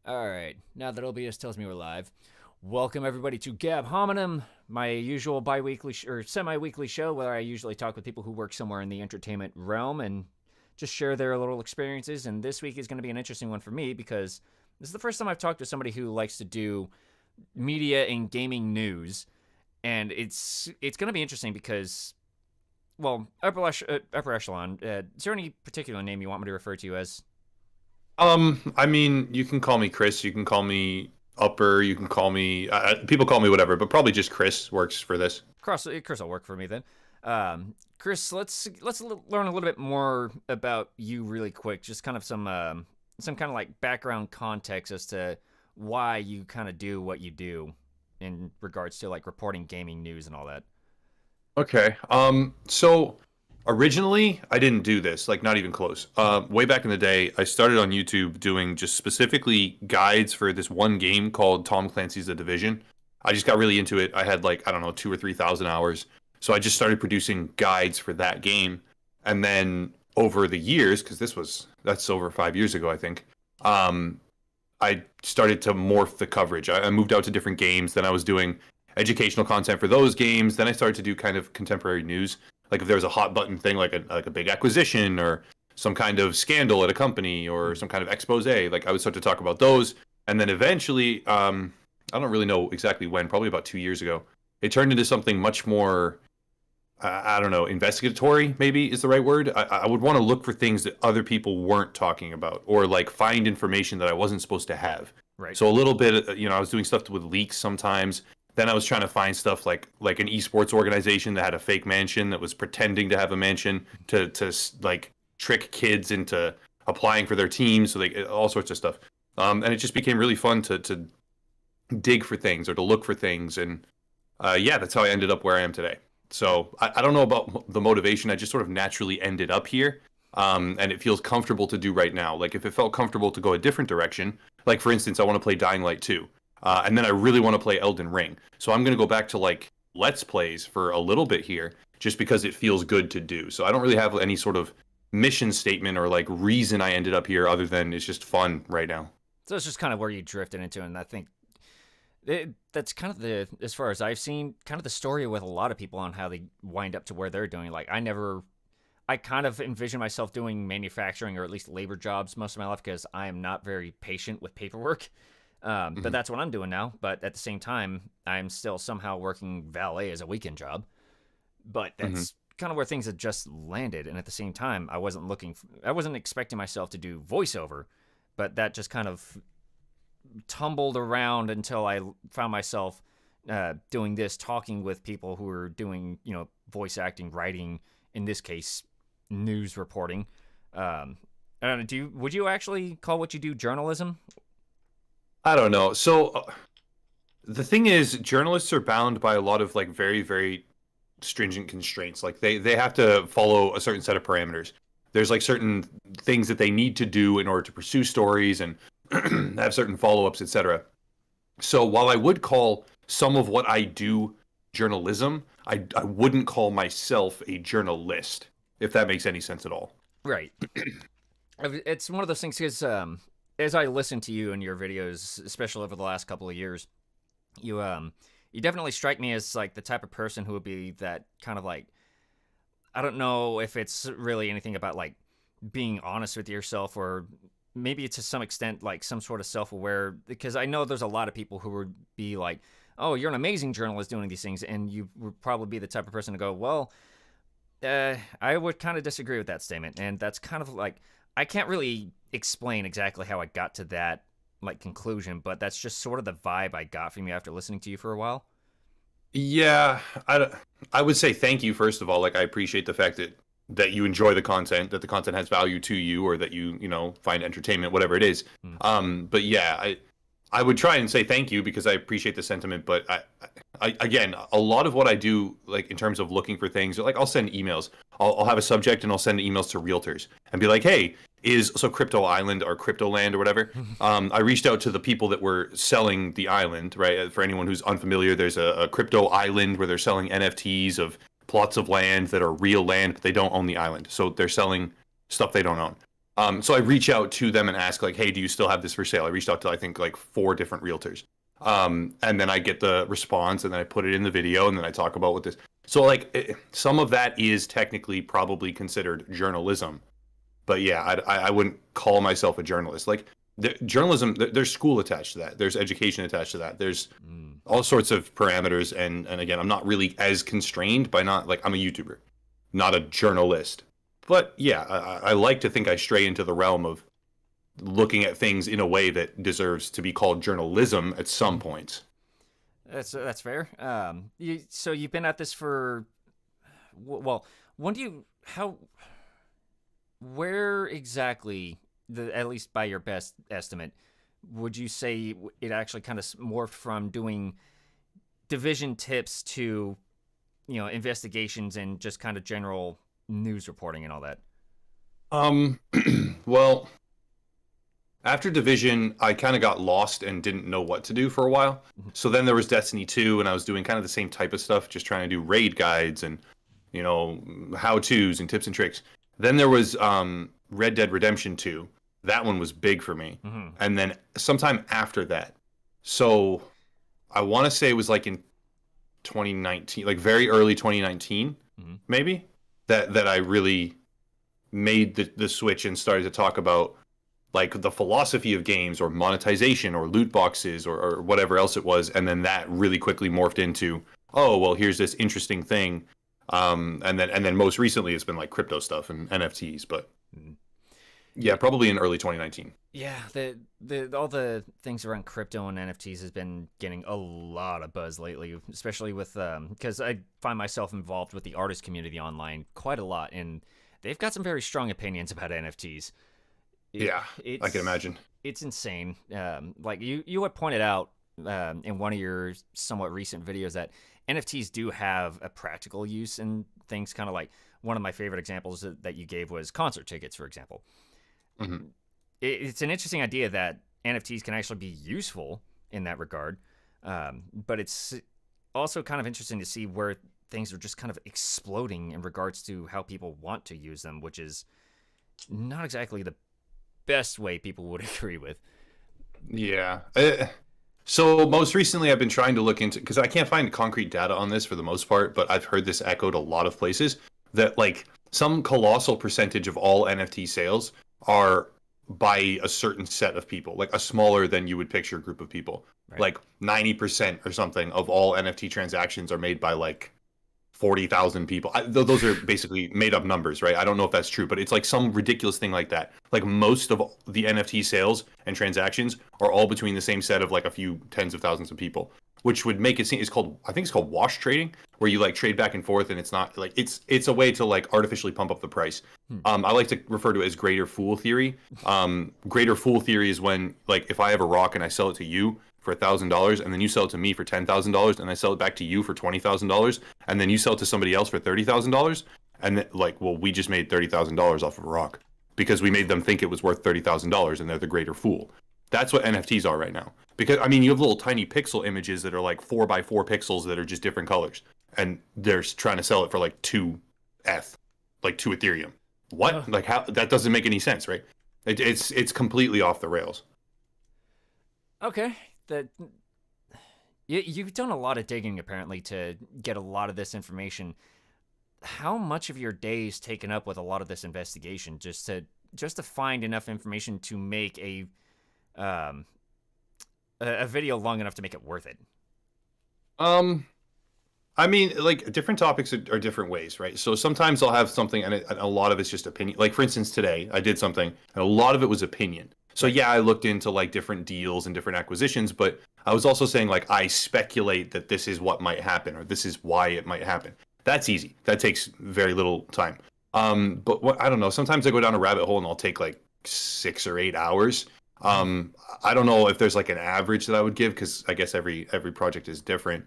All right, now that OBS tells me we're live, welcome everybody to Gab Hominem, my usual bi-weekly or semi-weekly show where I usually talk with people who work somewhere in the entertainment realm and just share their little experiences. And this week is going to be an interesting one for me because this is the first time I've talked to somebody who likes to do media and gaming news, and it's going to be interesting because, well, upper echelon. Is there any particular name you want me to refer to you as? I mean, you can call me Chris. You can call me Upper. You can call me. People call me whatever, but probably just Chris works for this. Chris will work for me then. Chris, let's learn a little bit more about you really quick. Just kind of some kind of like background context as to why you kind of do what you do in regards to like reporting gaming news and all that. Okay. So originally I didn't do this, like not even close. Way back in the day, I started on YouTube doing just specifically guides for this one game called Tom Clancy's The Division. I just got really into it. I had like, I don't know, 2 or 3 thousand hours. So I just started producing guides for that game. And then over the years, because that's over 5 years ago, I think. I started to morph the coverage. I moved out to different games. Then I was doing educational content for those games. Then I started to do kind of contemporary news. Like if there was a hot button thing, like a big acquisition or some kind of scandal at a company or some kind of expose, like I would start to talk about those. And then eventually, I don't really know exactly when, probably about 2 years ago, it turned into something much more, I don't know, investigatory maybe is the right word. I would want to look for things that other people weren't talking about or like find information that I wasn't supposed to have. Right. So a little bit, I was doing stuff with leaks sometimes. Then I was trying to find stuff like an esports organization that had a fake mansion that was pretending to have a mansion to like trick kids into applying for their team. So they all sorts of stuff. And it just became really fun to dig for things or to look for things. And yeah, that's how I ended up where I am today. So I don't know about the motivation. I just sort of naturally ended up here. And it feels comfortable to do right now. Like if it felt comfortable to go a different direction, like for instance, I want to play Dying Light 2. And then I really want to play Elden Ring. So I'm going to go back to like Let's Plays for a little bit here, just because it feels good to do. So I don't really have any sort of mission statement or like reason I ended up here other than it's just fun right now. So it's just kind of where you drifted into, and I think that's kind of as far as I've seen, kind of the story with a lot of people on how they wind up to where they're doing. Like I kind of envision myself doing manufacturing or at least labor jobs most of my life because I am not very patient with paperwork. But Mhm. that's what I'm doing now. But at the same time, I'm still somehow working valet as a weekend job. But Mhm. that's kind of where things had just landed. And at the same time, I wasn't expecting myself to do voiceover, but that just kind of tumbled around until I found myself doing this, talking with people who are doing, voice acting, writing, in this case, news reporting. Would you actually call what you do journalism? I don't know. So the thing is, journalists are bound by a lot of like very, very stringent constraints. Like they have to follow a certain set of parameters. There's like certain things that they need to do in order to pursue stories and have certain follow-ups, etc. So while I would call some of what I do journalism, I wouldn't call myself a journalist, if that makes any sense at all. Right. It's one of those things because as I listen to you and your videos, especially over the last couple of years, you definitely strike me as like the type of person who would be that kind of like, I don't know if it's really anything about like being honest with yourself or maybe to some extent like some sort of self-aware, because I know there's a lot of people who would be like, oh, you're an amazing journalist doing these things, and you would probably be the type of person to go, well, I would kind of disagree with that statement, and that's kind of like I can't really explain exactly how I got to that like conclusion, but that's just sort of the vibe I got from you after listening to you for a while. Yeah, I would say thank you first of all. Like I appreciate the fact that you enjoy the content, that the content has value to you, or that you find entertainment, whatever it is. Hmm. But yeah, I would try and say thank you because I appreciate the sentiment. But I again, a lot of what I do, like in terms of looking for things, like I'll send emails. I'll have a subject and I'll send emails to realtors and be like, hey, is so Crypto Island or Crypto Land or whatever. I reached out to the people that were selling the island, right? For anyone who's unfamiliar, there's a crypto island where they're selling NFTs of plots of land that are real land, but they don't own the island. So they're selling stuff they don't own. So I reach out to them and ask like, hey, do you still have this for sale? I reached out to I think like 4 different realtors. And then I get the response, and then I put it in the video, and then I talk about what this. So like some of that is technically probably considered journalism, but yeah, I wouldn't call myself a journalist. Like journalism, there's school attached to that. There's education attached to that. There's all sorts of parameters, and again, I'm not really as constrained by not like I'm a YouTuber, not a journalist. But yeah, I like to think I stray into the realm of looking at things in a way that deserves to be called journalism at some points. That's fair. So you've been at this for, well, when do you how where exactly, at least by your best estimate, would you say it actually kind of morphed from doing division tips to, investigations and just kind of general news reporting and all that? Well, after Division, I kind of got lost and didn't know what to do for a while. So then there was Destiny 2, and I was doing kind of the same type of stuff, just trying to do raid guides and, how-tos and tips and tricks. Then there was Red Dead Redemption 2. That one was big for me. And then sometime after that, so I want to say it was like in 2019, like very early 2019, maybe, that I really made the switch and started to talk about like the philosophy of games or monetization or loot boxes or whatever else it was. And then that really quickly morphed into, oh, well, here's this interesting thing. And then most recently it's been like crypto stuff and NFTs, but yeah, probably in early 2019. Yeah, the all the things around crypto and NFTs has been getting a lot of buzz lately, especially with because I find myself involved with the artist community online quite a lot, and they've got some very strong opinions about NFTs. Yeah, I can imagine. It's insane. Like you had pointed out in one of your somewhat recent videos that NFTs do have a practical use in things, kind of like one of my favorite examples that you gave was concert tickets, for example. It's an interesting idea that NFTs can actually be useful in that regard, but it's also kind of interesting to see where things are just kind of exploding in regards to how people want to use them, which is not exactly the best way people would agree with. Yeah. So most recently I've been trying to look into, because I can't find concrete data on this for the most part, but I've heard this echoed a lot of places, that like some colossal percentage of all NFT sales are by a certain set of people, like a smaller than you would picture group of people. Right. Like 90% or something of all NFT transactions are made by like 40,000 people. Those are basically made up numbers, right? I don't know if that's true, but it's like some ridiculous thing like that. Like most of the NFT sales and transactions are all between the same set of like a few tens of thousands of people, which would make it seem, I think it's called wash trading, where you like trade back and forth, and it's not like, it's a way to like artificially pump up the price. I like to refer to it as greater fool theory. Greater fool theory is when, like, if I have a rock and I sell it to you for $1,000, and then you sell it to me for $10,000, and I sell it back to you for $20,000, and then you sell it to somebody else for $30,000, and then, like, well, we just made $30,000 off of a rock because we made them think it was worth $30,000, and they're the greater fool. That's what NFTs are right now. Because I mean, you have little tiny pixel images that are like 4x4 pixels that are just different colors, and they're trying to sell it for like 2 ETH, like 2 Ethereum. What? Like, how? That doesn't make any sense, right? It's completely off the rails. Okay. You've done a lot of digging apparently to get a lot of this information. How much of your day is taken up with a lot of this investigation just to find enough information to make a video long enough to make it worth it? I mean, like, different topics are different ways, right? So sometimes I'll have something, and a lot of it's just opinion. Like, for instance, today I did something, and a lot of it was opinion. So yeah, I looked into like different deals and different acquisitions, but I was also saying like I speculate that this is what might happen or this is why it might happen. That's easy. That takes very little time. But I don't know. Sometimes I go down a rabbit hole and I'll take like 6 or 8 hours. I don't know if there's like an average that I would give, because I guess every project is different.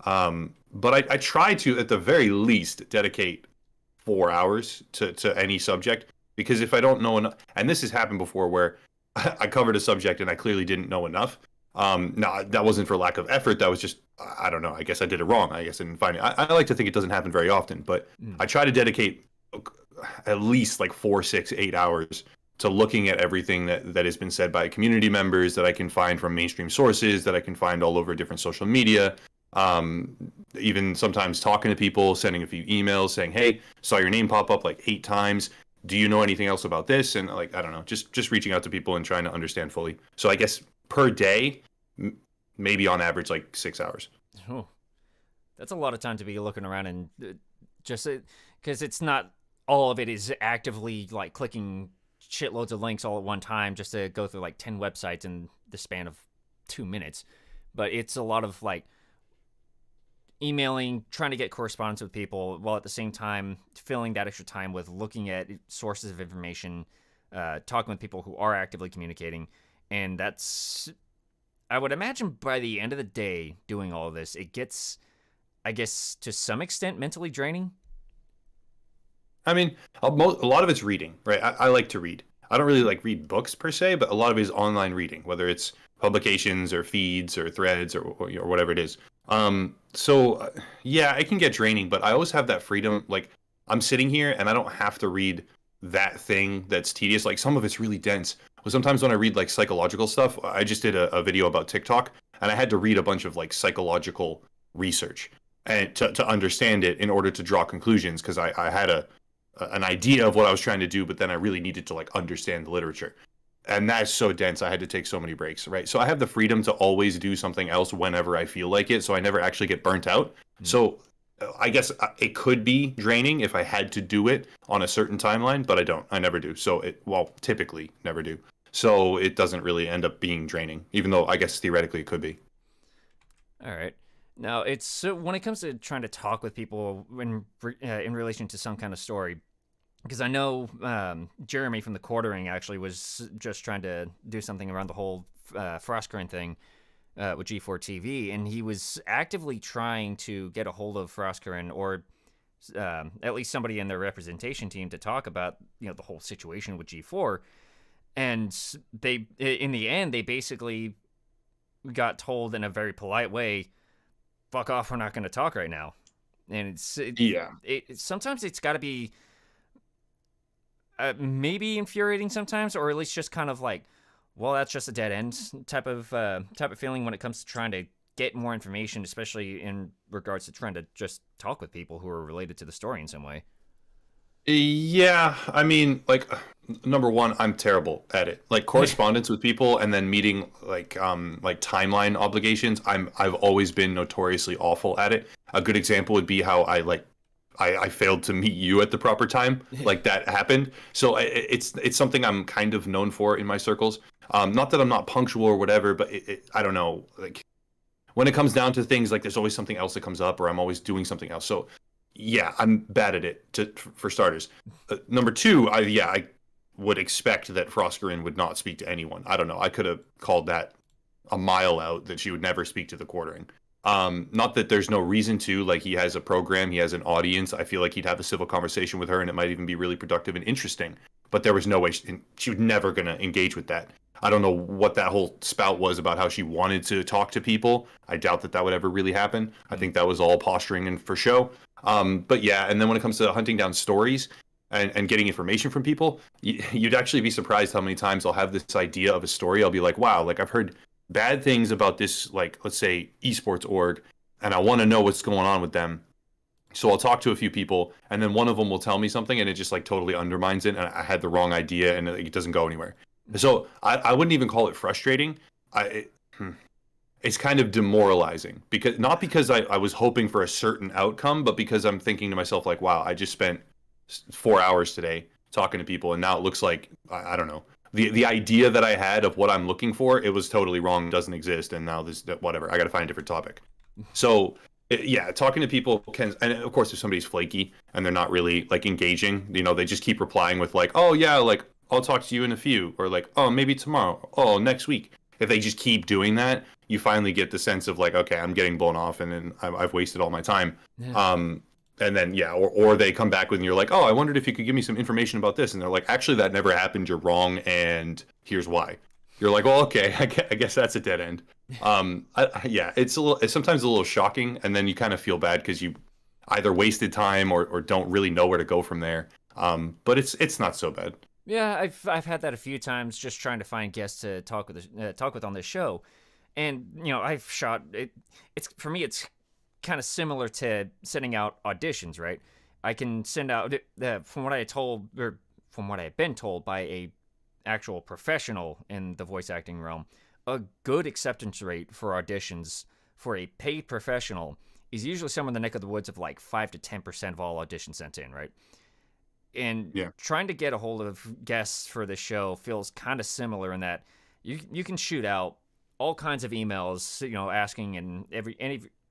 But I try to, at the very least, dedicate 4 hours to any subject, because if I don't know enough, and this has happened before where I covered a subject and I clearly didn't know enough. No, that wasn't for lack of effort. That was just, I don't know. I guess I did it wrong. I guess I didn't find it. I like to think it doesn't happen very often, but I try to dedicate at least like 4, 6, 8 hours looking at everything that has been said by community members that I can find from mainstream sources, that I can find all over different social media. Um, Even sometimes talking to people, sending a few emails saying, "Hey, saw your name pop up like 8 times. Do you know anything else about this?" And like, I don't know, just reaching out to people and trying to understand fully. So I guess per day, maybe on average like 6 hours. Oh, that's a lot of time to be looking around and just because it's not all of it is actively like clicking shitloads of links all at one time just to go through like 10 websites in the span of 2 minutes. But it's a lot of like emailing, trying to get correspondence with people, while at the same time filling that extra time with looking at sources of information, talking with people who are actively communicating. And that's, I would imagine by the end of the day doing all of this, it gets, I guess, to some extent mentally draining. I mean, a lot of it's reading, right? I like to read. I don't really like read books per se, but a lot of it is online reading, whether it's publications or feeds or threads or whatever it is. Yeah, it can get draining, but I always have that freedom. Like I'm sitting here and I don't have to read that thing that's tedious. Like some of it's really dense. But sometimes when I read like psychological stuff, I just did a video about TikTok and I had to read a bunch of like psychological research and to understand it in order to draw conclusions because I had an idea of what I was trying to do, but then I really needed to like understand the literature. And that's so dense. I had to take so many breaks, right? So I have the freedom to always do something else whenever I feel like it. So I never actually get burnt out. So I guess it could be draining if I had to do it on a certain timeline, but I don't. I never do. Typically never do. So it doesn't really end up being draining, even though I guess theoretically it could be. All right. Now, it's so when it comes to trying to talk with people in relation to some kind of story, because I know Jeremy from the Quartering actually was just trying to do something around the whole Frostgrin thing with G4 TV, and he was actively trying to get a hold of Frostgrin or at least somebody in their representation team to talk about the whole situation with G4, and they in the end they basically got told in a very polite way, "Fuck off, we're not going to talk right now." And Yeah. sometimes it's got to be maybe infuriating sometimes, or at least just kind of like, well, that's just a dead end type of feeling when it comes to trying to get more information, especially in regards to trying to just talk with people who are related to the story in some way. Yeah, I mean, like number one, I'm terrible at it. Like correspondence with people and then meeting like timeline obligations. I've always been notoriously awful at it. A good example would be how I failed to meet you at the proper time. Like that happened. So it's something I'm kind of known for in my circles. Not that I'm not punctual or whatever, but I don't know. Like when it comes down to things, like there's always something else that comes up, or I'm always doing something else. So yeah, I'm bad at it. For starters, number two, I would expect that Frostgrin would not speak to anyone. I don't know. I could have called that a mile out that she would never speak to the Quartering. Not that there's no reason to. Like he has a program, he has an audience. I feel like he'd have a civil conversation with her, and it might even be really productive and interesting. But there was no way she was never gonna engage with that. I don't know what that whole spout was about how she wanted to talk to people. I doubt that would ever really happen. I think that was all posturing and for show. But yeah, and then when it comes to hunting down stories and getting information from people, you'd actually be surprised how many times I'll have this idea of a story. I'll be like, wow, like I've heard bad things about this, like let's say esports org, and I want to know what's going on with them. So I'll talk to a few people, and then one of them will tell me something, and it just like totally undermines it, and I had the wrong idea, and it doesn't go anywhere. So I wouldn't even call it frustrating. It's kind of demoralizing not because I was hoping for a certain outcome, but because I'm thinking to myself like, wow, I just spent 4 hours today talking to people, and now it looks like I don't know. The idea that I had of what I'm looking for, it was totally wrong, doesn't exist, and now this whatever. I got to find a different topic. So yeah, talking to people can, and of course, if somebody's flaky and they're not really like engaging, they just keep replying with like, oh yeah, like I'll talk to you in a few, or like, oh maybe tomorrow, oh next week. If they just keep doing that, you finally get the sense of like, okay, I'm getting blown off, and then I've wasted all my time. Yeah. And then yeah, or they come back with and you're like, oh, I wondered if you could give me some information about this, and they're like, actually, that never happened. You're wrong, and here's why. You're like, well, okay, I guess that's a dead end. Yeah, it's sometimes a little shocking, and then you kind of feel bad because you either wasted time or don't really know where to go from there. But it's not so bad. Yeah, I've had that a few times, just trying to find guests to talk with on this show, and I've shot it. It's for me, it's kind of similar to sending out auditions, right? I can send out from what I told or from what I have been told by a actual professional in the voice acting realm, a good acceptance rate for auditions for a paid professional is usually somewhere in the neck of the woods of like 5 to 10% of all auditions sent in, right? And Yeah. trying to get a hold of guests for the show feels kind of similar in that you can shoot out all kinds of emails, asking in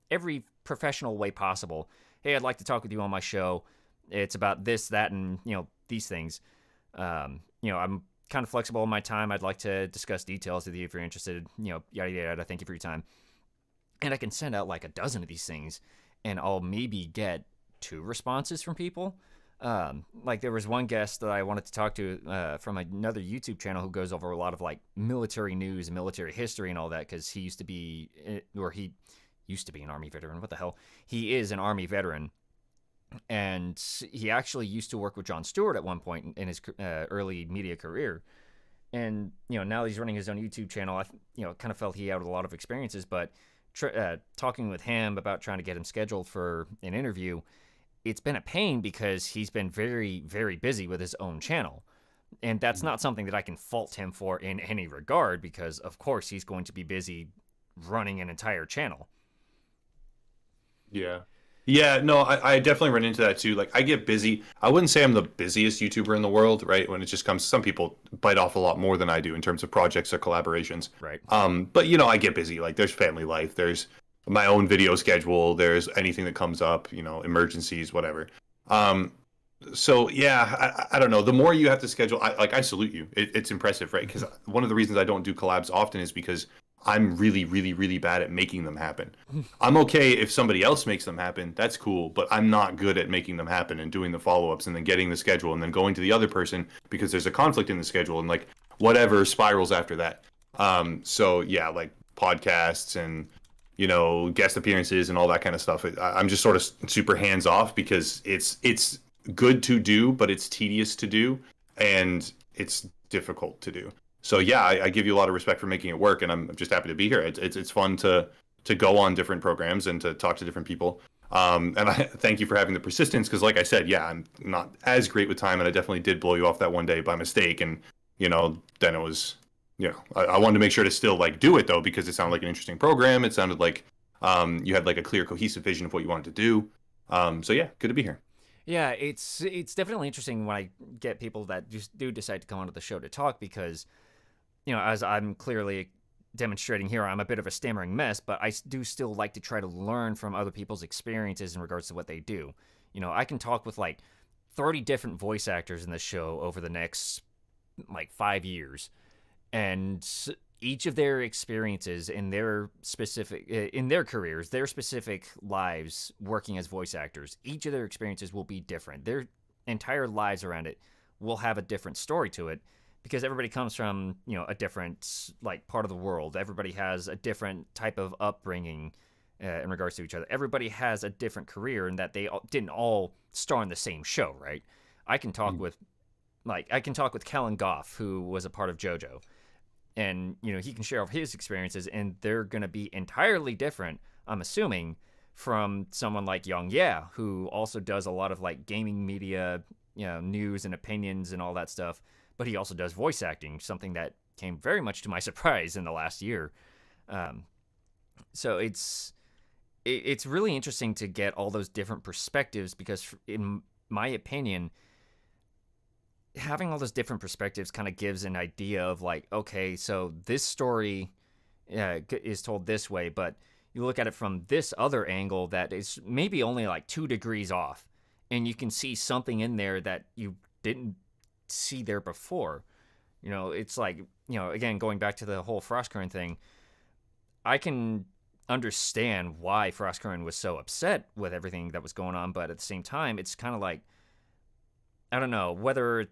every professional way possible. Hey, I'd like to talk with you on my show. It's about this, that, and these things. I'm kind of flexible in my time. I'd like to discuss details with you if you're interested. Yada yada. Thank you for your time. And I can send out like a dozen of these things, and I'll maybe get 2 responses from people. Like there was one guest that I wanted to talk to from another YouTube channel who goes over a lot of like military news and military history and all that because he used to be, he used to be an Army veteran. What the hell? He is an Army veteran, and he actually used to work with Jon Stewart at one point in his early media career. And now he's running his own YouTube channel. I kind of felt he had a lot of experiences, but talking with him about trying to get him scheduled for an interview, it's been a pain because he's been very, very busy with his own channel. And that's not something that I can fault him for in any regard because, of course, he's going to be busy running an entire channel. Yeah. Yeah, no, I definitely run into that too. Like, I get busy. I wouldn't say I'm the busiest YouTuber in the world, right? When it just comes, some people bite off a lot more than I do in terms of projects or collaborations. Right. But I get busy. Like, there's family life, there's my own video schedule, there's anything that comes up, emergencies, whatever. So yeah, I don't know. The more you have to schedule, I salute you. It's impressive, right? Because one of the reasons I don't do collabs often is because I'm really, really, really bad at making them happen. I'm okay if somebody else makes them happen. That's cool, but I'm not good at making them happen and doing the follow-ups and then getting the schedule and then going to the other person because there's a conflict in the schedule and like whatever spirals after that. So yeah, like podcasts and guest appearances and all that kind of stuff. I'm just sort of super hands off because it's good to do, but it's tedious to do and it's difficult to do. So yeah, I give you a lot of respect for making it work, and I'm just happy to be here. It's fun to go on different programs and to talk to different people. And I thank you for having the persistence because, like I said, yeah, I'm not as great with time, and I definitely did blow you off that one day by mistake. And then it was, I wanted to make sure to still like do it though because it sounded like an interesting program. It sounded like you had like a clear, cohesive vision of what you wanted to do. So yeah, good to be here. Yeah, it's definitely interesting when I get people that just do decide to come onto the show to talk because as I'm clearly demonstrating here, I'm a bit of a stammering mess, but I do still like to try to learn from other people's experiences in regards to what they do. I can talk with like 30 different voice actors in the show over the next like 5 years, and each of their experiences in their specific in their careers, their specific lives working as voice actors, each of their experiences will be different. Their entire lives around it will have a different story to it because everybody comes from a different like part of the world. Everybody has a different type of upbringing in regards to each other. Everybody has a different career in that they didn't all star in the same show, right? I can talk with Kellen Goff, who was a part of JoJo, and he can share his experiences, and they're going to be entirely different, I'm assuming, from someone like Young Yeah, who also does a lot of like gaming media, news and opinions and all that stuff. But he also does voice acting, something that came very much to my surprise in the last year. So it's really interesting to get all those different perspectives because, in my opinion, having all those different perspectives kind of gives an idea of like, okay, so this story is told this way, but you look at it from this other angle that is maybe only like 2 degrees off, and you can see something in there that you didn't see there before. It's like, again, going back to the whole Frostcurrent thing, I can understand why Frostcurrent was so upset with everything that was going on, but at the same time, it's kind of like, I don't know whether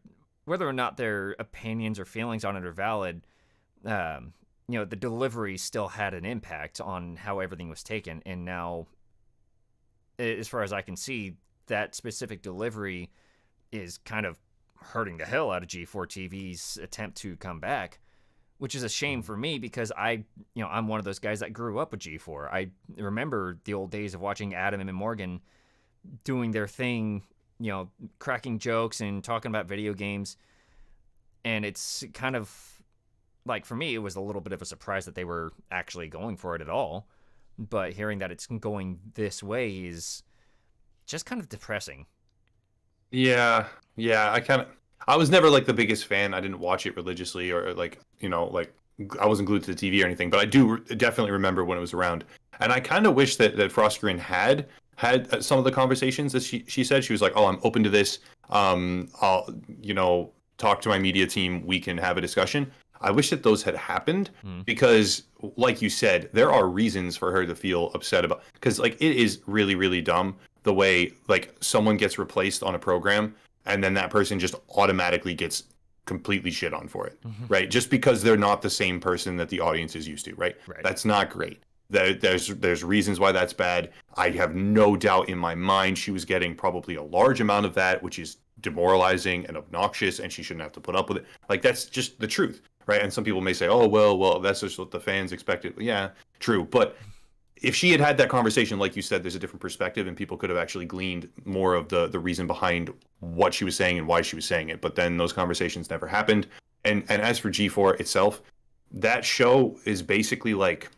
or not their opinions or feelings on it are valid. The delivery still had an impact on how everything was taken, and now, as far as I can see, that specific delivery is kind of hurting the hell out of G4 TV's attempt to come back, which is a shame for me because I'm one of those guys that grew up with G4. I remember the old days of watching Adam and Morgan doing their thing, cracking jokes and talking about video games. And it's kind of like, for me, it was a little bit of a surprise that they were actually going for it at all. But hearing that it's going this way is just kind of depressing. Yeah, I was never like the biggest fan. I didn't watch it religiously or like, I wasn't glued to the TV or anything, but I do definitely remember when it was around. And I kind of wish that Frostgrin had some of the conversations that she said. She was like, "Oh, I'm open to this. I'll, talk to my media team. We can have a discussion." I wish that those had happened because, like you said, there are reasons for her to feel upset about, because like it is really, really dumb the way like someone gets replaced on a program and then that person just automatically gets completely shit on for it, right? Just because they're not the same person that the audience is used to, right? That's not great. There's reasons why that's bad. I have no doubt in my mind she was getting probably a large amount of that, which is demoralizing and obnoxious, and she shouldn't have to put up with it. Like, that's just the truth, right? And some people may say, "Oh, well, that's just what the fans expected." Yeah, true. But if she had had that conversation, like you said, there's a different perspective, and people could have actually gleaned more of the reason behind what she was saying and why she was saying it. But then those conversations never happened. And as for G4 itself, that show is basically like,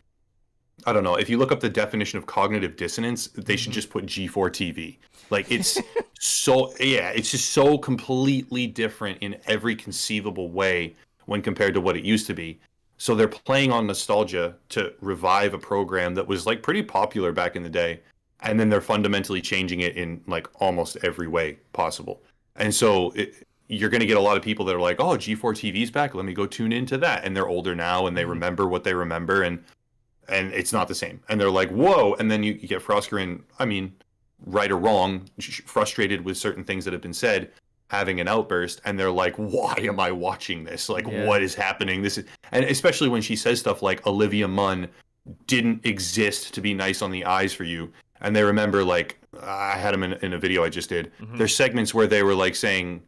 I don't know, if you look up the definition of cognitive dissonance, they should just put G4 TV. Like, it's it's just so completely different in every conceivable way when compared to what it used to be. So they're playing on nostalgia to revive a program that was like pretty popular back in the day. And then they're fundamentally changing it in like almost every way possible. And so you're going to get a lot of people that are like, "Oh, G4 TV's back. Let me go tune into that." And they're older now and they remember what they remember. And it's not the same. And they're like, "Whoa." And then you get Frostgrin, I mean, right or wrong, frustrated with certain things that have been said, having an outburst. And they're like, "Why am I watching this? Like, what is happening?" And especially when she says stuff like Olivia Munn didn't exist to be nice on the eyes for you. And they remember, like, I had them in a video I just did. There's segments where they were like saying,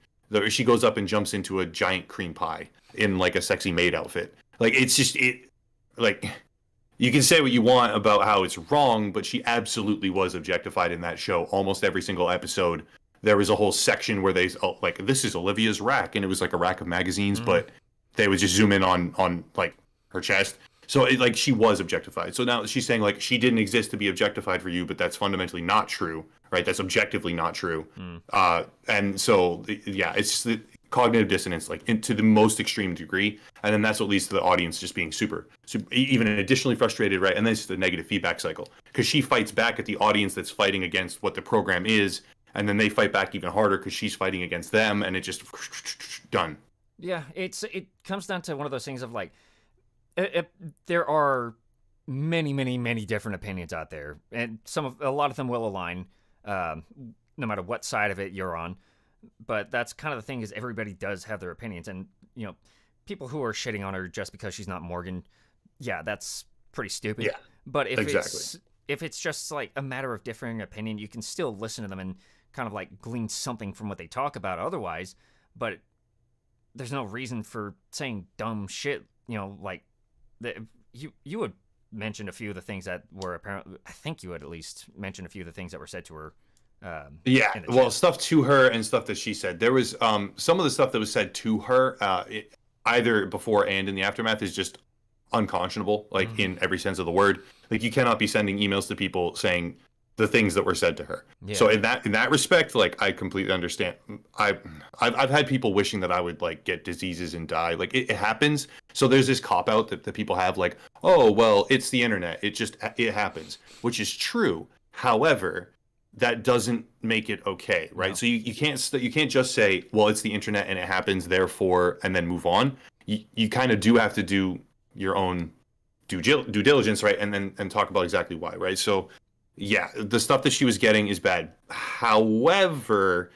she goes up and jumps into a giant cream pie in like a sexy maid outfit. Like, it's just, like, you can say what you want about how it's wrong, but she absolutely was objectified in that show. Almost every single episode, there was a whole section where like, "This is Olivia's rack," and it was like a rack of magazines, but they would just zoom in on like her chest. So like, she was objectified. So now she's saying like she didn't exist to be objectified for you, but that's fundamentally not true, right? That's objectively not true. And so it's just the cognitive dissonance, like, to the most extreme degree. And then that's what leads to the audience just being super even additionally frustrated, right? And then it's the negative feedback cycle, because she fights back at the audience that's fighting against what the program is, and then they fight back even harder because she's fighting against them, and it just done. Yeah, it comes down to one of those things of like, there are many, many, many different opinions out there, and a lot of them will align, no matter what side of it you're on. But that's kind of the thing, is everybody does have their opinions, and people who are shitting on her just because she's not Morgan, that's pretty stupid. Yeah, but if exactly. if it's just like a matter of differing opinion, you can still listen to them and kind of like glean something from what they talk about otherwise. But there's no reason for saying dumb shit, like you would mention a few of the things that were apparently, I think you would at least mention a few of the things that were said to her. Stuff to her and stuff that she said. There was some of the stuff that was said to her, either before and in the aftermath, is just unconscionable, like, in every sense of the word. Like, you cannot be sending emails to people saying the things that were said to her. So in that respect, like, I completely understand. I've had people wishing that I would like get diseases and die. Like, it happens. So there's this cop out that people have, like, "Oh, well, it's the internet. It happens," which is true. However, that doesn't make it okay, right? No. So you can't just say, "Well, it's the internet and it happens, therefore," and then move on. You kind of do have to do your own due diligence, right? And then talk about exactly why, right? So yeah, the stuff that she was getting is bad. However,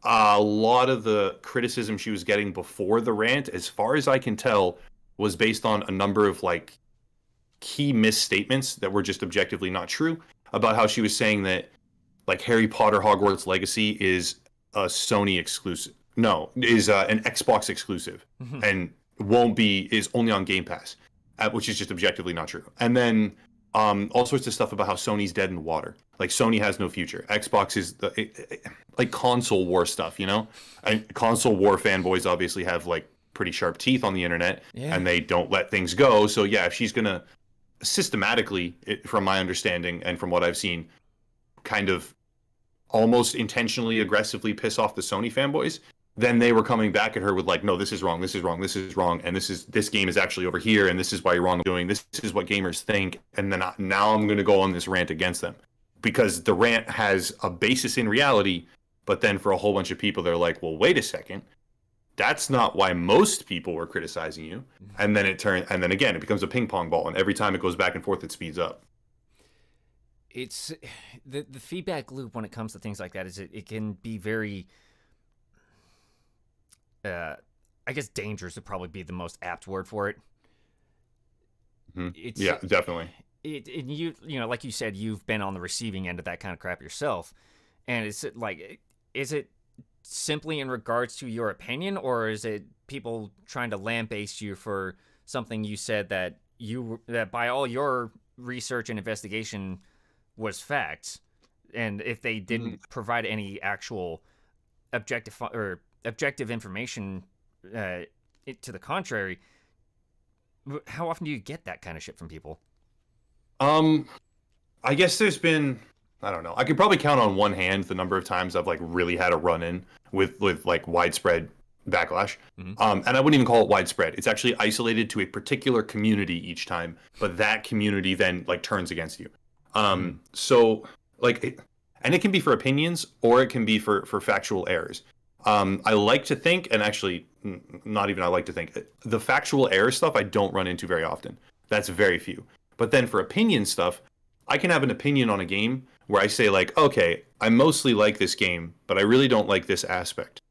a lot of the criticism she was getting before the rant, as far as I can tell, was based on a number of like key misstatements that were just objectively not true, about how she was saying that like Harry Potter Hogwarts Legacy is a Sony exclusive. No, is an Xbox exclusive and won't be is only on Game Pass, which is just objectively not true. And then all sorts of stuff about how Sony's dead in the water. Like Sony has no future. Xbox is like console war stuff, you know? And console war fanboys obviously have like pretty sharp teeth on the internet Yeah. and they don't let things go. So yeah, if she's gonna systematically, from my understanding and from what I've seen, kind of almost intentionally aggressively piss off the Sony fanboys, then they were coming back at her with like, no, this is wrong, this is wrong, this is wrong, and this game is actually over here, and this is why you're wrong doing this is what gamers think, and then now I'm going to go on this rant against them because the rant has a basis in reality, but then for a whole bunch of people they're like, well, wait a second, that's not why most people were criticizing you, and then again it becomes a ping pong ball, and every time it goes back and forth, it speeds up. It's the feedback loop when it comes to things like that is it can be very I guess dangerous would probably be the most apt word for it. It's Yeah, definitely. you know, like you said, you've been on the receiving end of that kind of crap yourself, and it's like, is it simply in regards to your opinion, or is it people trying to lambaste you for something you said that by all your research and investigation was facts, and if they didn't provide any actual objective information to the contrary, how often do you get that kind of shit from people? I guess there's been, I don't know. I could probably count on one hand the number of times I've like really had a run in with like widespread backlash. And I wouldn't even call it widespread. It's actually isolated to a particular community each time, but that community then like turns against you. So like, and it can be for opinions or it can be for factual errors. I like to think, and actually, not even I like to think, the factual error stuff I don't run into very often. That's very few. But then for opinion stuff, I can have an opinion on a game where I say like, okay, I mostly like this game, but I really don't like this aspect.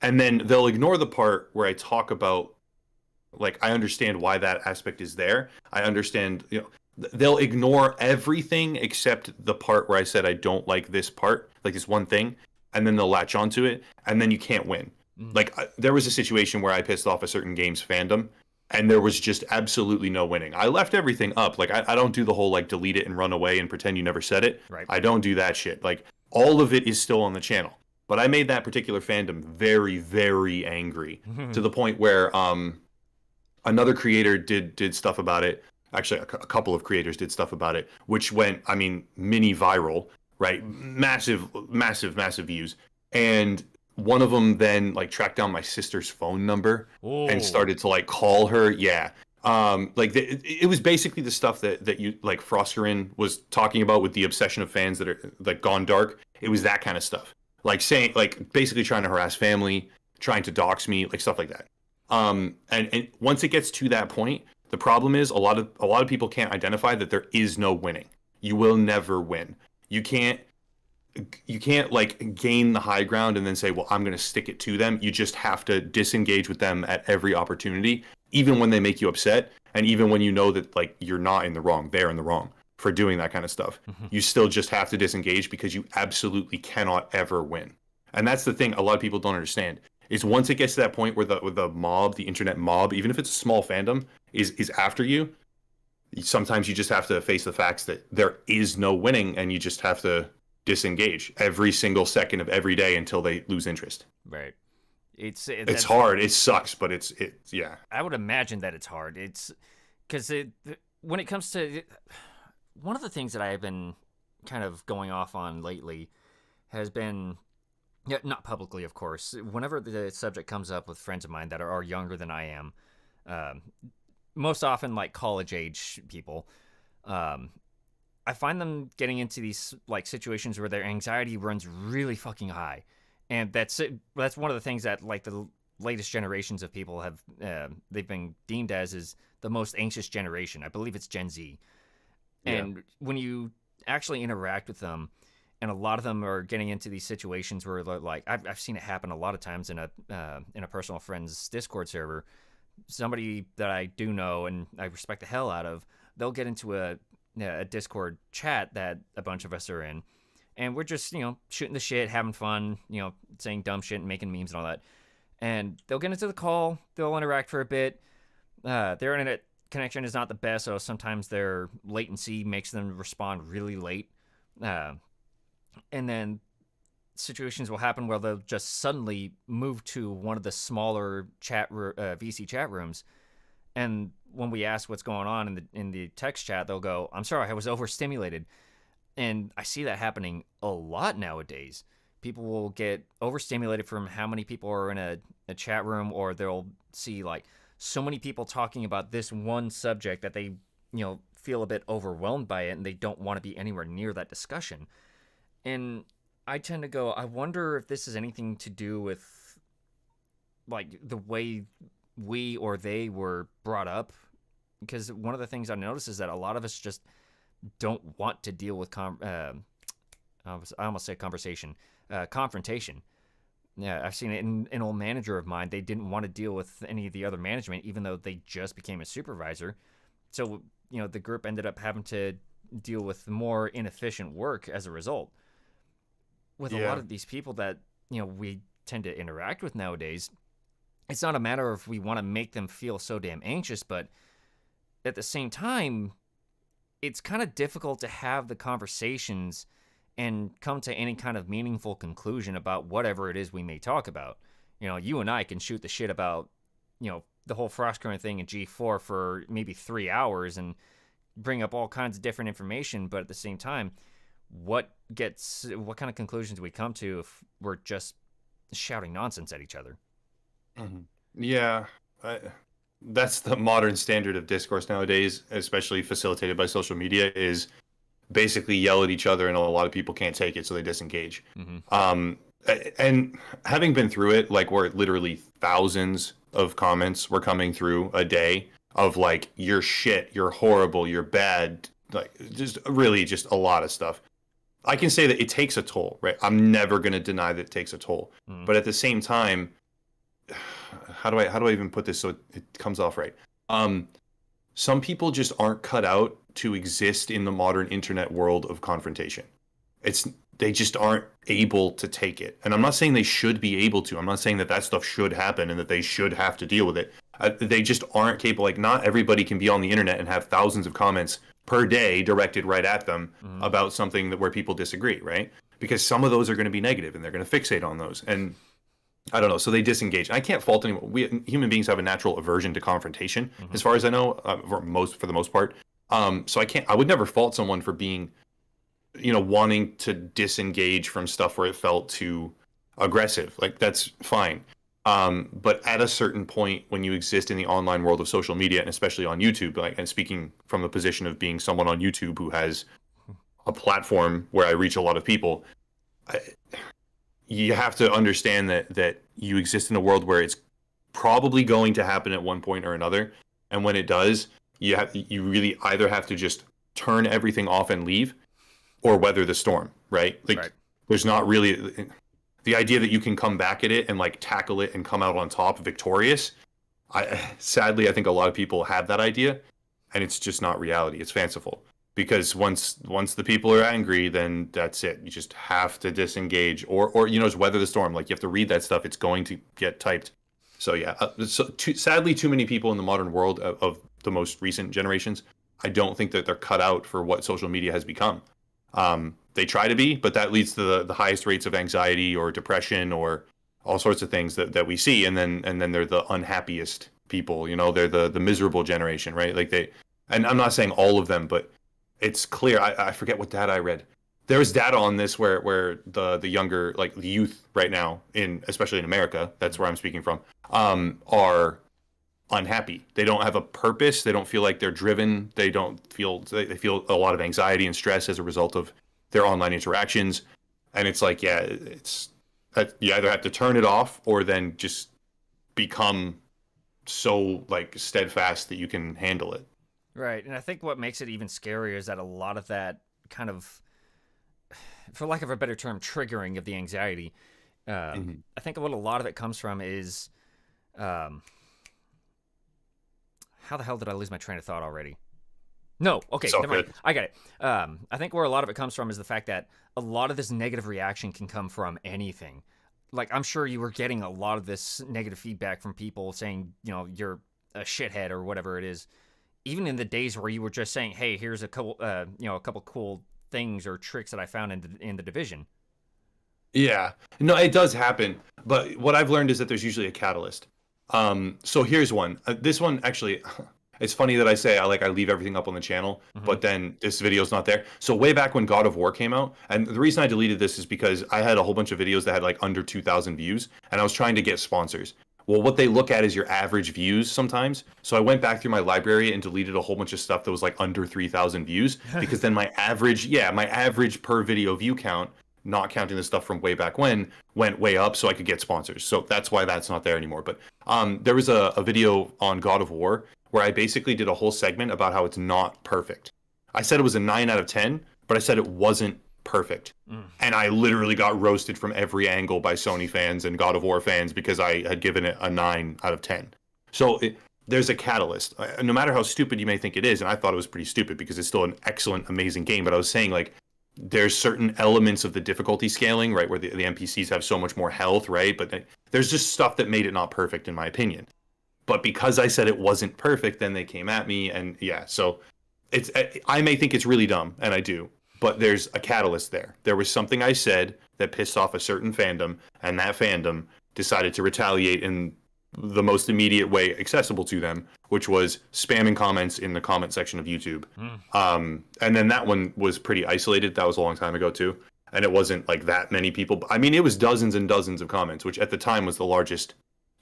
And then they'll ignore the part where I talk about, like, I understand why that aspect is there. I understand, you know, they'll ignore everything except the part where I said I don't like this part, like this one thing, and then they'll latch onto it, and then you can't win. Like, there was a situation where I pissed off a certain game's fandom, and there was just absolutely no winning. I left everything up. Like, I don't do the whole, like, delete it and run away and pretend you never said it. Right. I don't do that shit. Like, all of it is still on the channel. But I made that particular fandom very, very angry to the point where another creator did stuff about it. Actually, a couple of creators did stuff about it, which went, I mean, mini viral, right? Massive, massive, massive views. And one of them then like tracked down my sister's phone number and started to like call her. Yeah. It was basically the stuff that you like Froskerin was talking about with the obsession of fans that are like gone dark. It was that kind of stuff. Like saying, like basically trying to harass family, trying to dox me, like stuff like that. And once it gets to that point, the problem is a lot of people can't identify that there is no winning. You will never win. You can't like gain the high ground and then say, well, I'm going to stick it to them. You just have to disengage with them at every opportunity, even when they make you upset. And even when you know that like you're not in the wrong, they're in the wrong for doing that kind of stuff. You still just have to disengage because you absolutely cannot ever win. And that's the thing a lot of people don't understand is once it gets to that point where the mob, the internet mob, even if it's a small fandom, is after you, sometimes you just have to face the facts that there is no winning and you just have to disengage every single second of every day until they lose interest. Right. It's hard. It sucks, but it's yeah. I would imagine that it's hard. It's because when it comes to one of the things that I've been kind of going off on lately has been, yeah, not publicly, of course. Whenever the subject comes up with friends of mine that are younger than I am, most often like college age people, I find them getting into these like situations where their anxiety runs really fucking high, and that's one of the things that like the latest generations of people have they've been deemed as is the most anxious generation. I believe it's Gen Z, and when you actually interact with them, and a lot of them are getting into these situations where like I've seen it happen a lot of times in a personal friend's Discord server. Somebody that I do know and I respect the hell out of, they'll get into a Discord chat that a bunch of us are in, and we're just shooting the shit, having fun, saying dumb shit and making memes and all that. And they'll get into the call, they'll interact for a bit. Their internet connection is not the best, so sometimes their latency makes them respond really late. And then situations will happen where they'll just suddenly move to one of the smaller VC chat rooms, and when we ask what's going on in the text chat, they'll go, "I'm sorry, I was overstimulated." And I see that happening a lot nowadays. People will get overstimulated from how many people are in a chat room, or they'll see like so many people talking about this one subject that they feel a bit overwhelmed by it, and they don't want to be anywhere near that discussion. And I tend to go, I wonder if this is anything to do with like the way we or they were brought up, because one of the things I notice is that a lot of us just don't want to deal with I almost said confrontation. Yeah, I've seen it in an old manager of mine. They didn't want to deal with any of the other management, even though they just became a supervisor. So the group ended up having to deal with more inefficient work as a result. With a lot of these people that we tend to interact with nowadays, it's not a matter of we want to make them feel so damn anxious, but at the same time, it's kind of difficult to have the conversations and come to any kind of meaningful conclusion about whatever it is we may talk about. You and I can shoot the shit about the whole frost current thing in G4 for maybe 3 hours and bring up all kinds of different information, but at the same time, what kind of conclusions do we come to if we're just shouting nonsense at each other? Mm-hmm. Yeah, that's the modern standard of discourse nowadays, especially facilitated by social media, is basically yell at each other, and a lot of people can't take it, so they disengage. And having been through it, like where literally thousands of comments were coming through a day of like, you're shit, you're horrible, you're bad, like just really just a lot of stuff. I can say that it takes a toll, right? I'm never going to deny that it takes a toll. But at the same time, how do I even put this so it comes off right? Some people just aren't cut out to exist in the modern internet world of confrontation. They just aren't able to take it. And I'm not saying they should be able to. I'm not saying that stuff should happen and that they should have to deal with it. They just aren't capable. Like, not everybody can be on the internet and have thousands of comments per day directed right at them about something where people disagree, right? Because some of those are going to be negative and they're going to fixate on those. And I don't know. So they disengage. I can't fault anyone. We human beings have a natural aversion to confrontation, as far as I know, for the most part. So I would never fault someone for being, wanting to disengage from stuff where it felt too aggressive. Like, that's fine. But at a certain point, when you exist in the online world of social media, and especially on YouTube, and speaking from the position of being someone on YouTube who has a platform where I reach a lot of people, you have to understand that you exist in a world where it's probably going to happen at one point or another. And when it does, you really either have to just turn everything off and leave, or weather the storm, right? Like, right. There's not really the idea that you can come back at it and like tackle it and come out on top victorious. Sadly, I think a lot of people have that idea, and it's just not reality. It's fanciful. Because once the people are angry, then that's it. You just have to disengage, or just weather the storm. Like, you have to read that stuff. It's going to get typed. So yeah, sadly, too many people in the modern world of the most recent generations, I don't think that they're cut out for what social media has become. They try to be, but that leads to the highest rates of anxiety or depression or all sorts of things that we see. And then they're the unhappiest people. They're the miserable generation, right? Like and I'm not saying all of them, but it's clear. I forget what data I read. There's data on this where the younger, like the youth right now, especially in America, that's where I'm speaking from, are unhappy. They don't have a purpose. They don't feel like they're driven. They feel a lot of anxiety and stress as a result of their online interactions. And it's like, yeah, you either have to turn it off or then just become so like steadfast that you can handle it. Right. And I think what makes it even scarier is that a lot of that kind of, for lack of a better term, triggering of the anxiety, I think what a lot of it comes from is, how the hell did I lose my train of thought already? No, okay, So never mind. good. I got it. I think where a lot of it comes from is the fact that a lot of this negative reaction can come from anything. Like, I'm sure you were getting a lot of this negative feedback from people saying, you're a shithead or whatever it is. Even in the days where you were just saying, "Hey, here's a couple cool things or tricks that I found in the division." Yeah. No, it does happen. But what I've learned is that there's usually a catalyst. So here's one. This one actually, it's funny that I say I leave everything up on the channel, Hmm. but then this video's not there. So way back when God of War came out, and the reason I deleted this is because I had a whole bunch of videos that had like under 2,000 views, and I was trying to get sponsors. Well, what they look at is your average views sometimes. So I went back through my library and deleted a whole bunch of stuff that was like under 3,000 views because then my average per video view count, not counting the stuff from way back when, went way up so I could get sponsors. So that's why that's not there anymore. But there was a video on God of War where I basically did a whole segment about how it's not perfect. I said it was a 9 out of 10, but I said it wasn't perfect. Mm. And I literally got roasted from every angle by Sony fans and God of War fans because I had given it a 9 out of 10. So there's a catalyst. No matter how stupid you may think it is, and I thought it was pretty stupid because it's still an excellent, amazing game, but I was saying like there's certain elements of the difficulty scaling, right, where the NPCs have so much more health, right? But there's just stuff that made it not perfect in my opinion. But because I said it wasn't perfect, then they came at me, and yeah, so it's I may think it's really dumb, and I do, but there's a catalyst there. There was something I said that pissed off a certain fandom, and that fandom decided to retaliate in the most immediate way accessible to them, which was spamming comments in the comment section of YouTube. Mm. And then that one was pretty isolated. That was a long time ago too, and it wasn't like that many people. I mean, it was dozens and dozens of comments, which at the time was the largest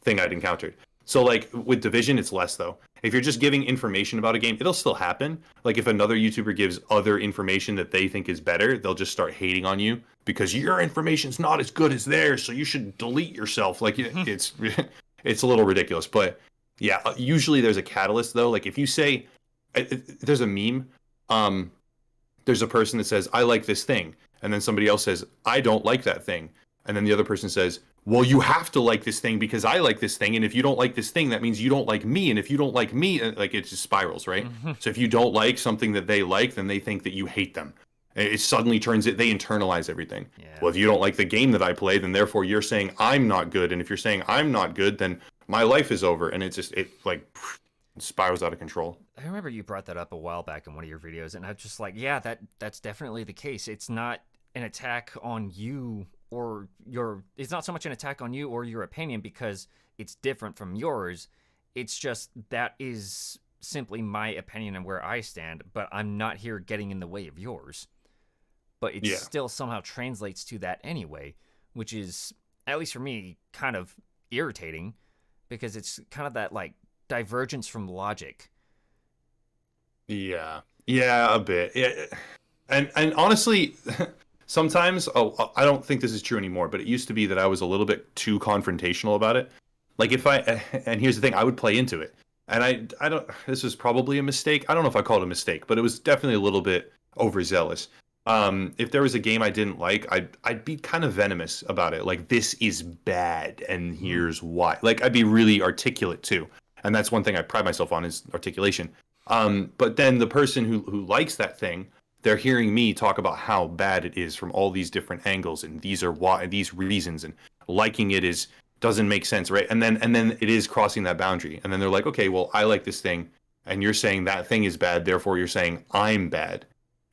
thing I'd encountered. So like with Division, it's less though. If you're just giving information about a game, it'll still happen. Like if another YouTuber gives other information that they think is better, they'll just start hating on you because your information's not as good as theirs, so you should delete yourself. Like it's it's a little ridiculous, but yeah, usually there's a catalyst though. Like if you say there's a meme, there's a person that says I like this thing, and then somebody else says I don't like that thing, and then the other person says, well, you have to like this thing because I like this thing, and if you don't like this thing, that means you don't like me, and if you don't like me, like it just spirals, right? Mhm. So if you don't like something that they like, then they think that you hate them. It suddenly turns it, they internalize everything. Yeah. Well, if you don't like the game that I play, then therefore you're saying I'm not good, and if you're saying I'm not good, then my life is over, and it like spirals out of control. I remember you brought that up a while back in one of your videos, and I was just like, yeah, that's definitely the case. It's not an attack on you or it's not so much an attack on you or your opinion because it's different from yours. It's just that is simply my opinion and where I stand, but I'm not here getting in the way of yours. But it Yeah. still somehow translates to that anyway, which is, at least for me, kind of irritating because it's kind of that like divergence from logic. Yeah. Yeah, a bit. Yeah. And honestly, sometimes I don't think this is true anymore, but it used to be that I was a little bit too confrontational about it. Like if I and here's the thing, I would play into it. And I don't this was probably a mistake. I don't know if I called it a mistake, but it was definitely a little bit overzealous. If there was a game I didn't like, I'd be kind of venomous about it. Like this is bad and here's why. Like I'd be really articulate too. And that's one thing I pride myself on is articulation. But then the person who likes that thing, they're hearing me talk about how bad it is from all these different angles, and these are why these reasons, and liking it is doesn't make sense, right? And then it is crossing that boundary, and then they're like, okay, well, I like this thing, and you're saying that thing is bad, therefore you're saying I'm bad,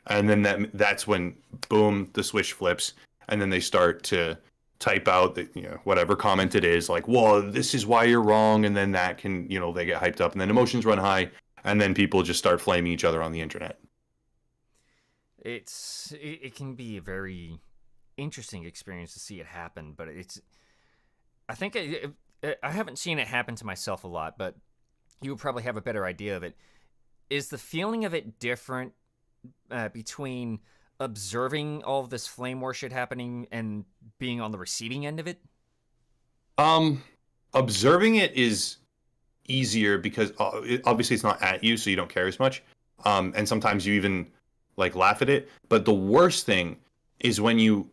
and then that's when boom, the switch flips, and then they start to type out that whatever comment it is, like, well, this is why you're wrong, and then that can they get hyped up, and then emotions run high, and then people just start flaming each other on the internet. It can be a very interesting experience to see it happen, but I think I haven't seen it happen to myself a lot, but you would probably have a better idea of it. Is the feeling of it different between observing all of this flame war shit happening and being on the receiving end of it? Um, Observing it is easier because obviously it's not at you, so you don't care as much. And sometimes you even like laugh at it. But the worst thing is when you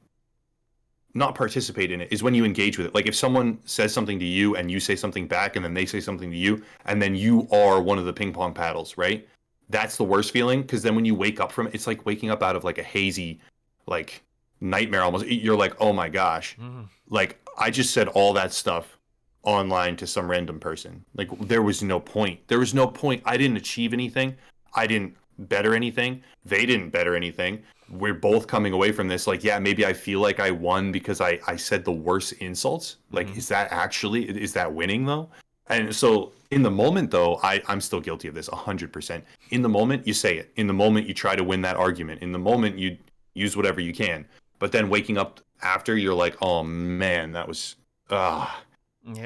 not participate in it, is when you engage with it. Like if someone says something to you and you say something back and then they say something to you and then you are one of the ping pong paddles, right? that's the worst feeling, because then when you wake up from it, it's like waking up out of like a hazy, like nightmare almost. You're like, oh my gosh, Mhm. like I just said all that stuff online to some random person. Like there was no point. There was no point. I didn't achieve anything. I didn't better anything. They didn't better anything. We're both coming away from this like, yeah, maybe I feel like I won because I said the worst insults. Like, Mhm. is that winning though? And so in the moment though, I'm still guilty of this 100%. In the moment you say it. In the moment you try to win that argument. In the moment you use whatever you can. But then waking up after, you're like, oh man, that was ah.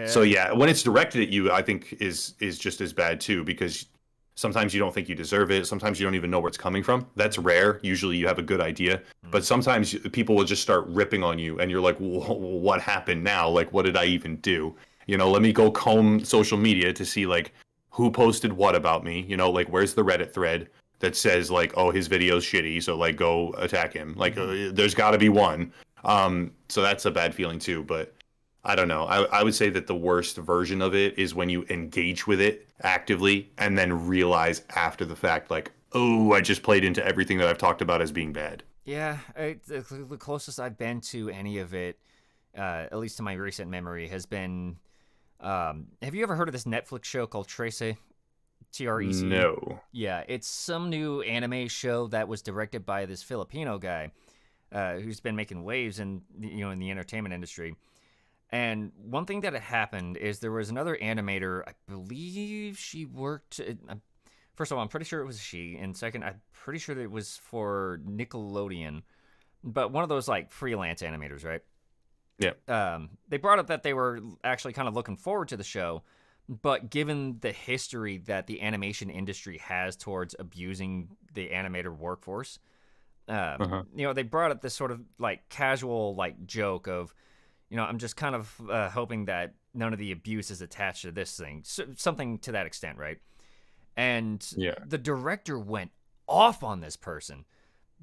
So Yeah. yeah, when it's directed at you, I think is just as bad too, because sometimes you don't think you deserve it. Sometimes you don't even know where it's coming from. That's rare. Usually you have a good idea, but Mhm. sometimes people will just start ripping on you, and you're like, what happened now? Like, what did I even do? Let me go comb social media to see like who posted what about me. Like where's the Reddit thread that says like, oh, his video's shitty, so like go attack him. Like, Mhm. there's got to be one. So that's a bad feeling too, but. I don't know. I would say that the worst version of it is when you engage with it actively and then realize after the fact, like, oh, I just played into everything that I've talked about as being bad. Yeah, the closest I've been to any of it, at least to my recent memory, has been. Have you ever heard of this Netflix show called Trace? TRECE? No. Yeah, it's some new anime show that was directed by this Filipino guy, who's been making waves in the entertainment industry. And one thing that had happened is there was another animator. I believe she worked. First of all, I'm pretty sure it was she, and second, I'm pretty sure that it was for Nickelodeon, but one of those like freelance animators, right? Yeah. They brought up that they were actually kind of looking forward to the show, but given the history that the animation industry has towards abusing the animator workforce, Uh-huh. they brought up this sort of like casual like joke of, I'm just kind of hoping that none of the abuse is attached to this thing, something to that extent, right? And Yeah. the director went off on this person,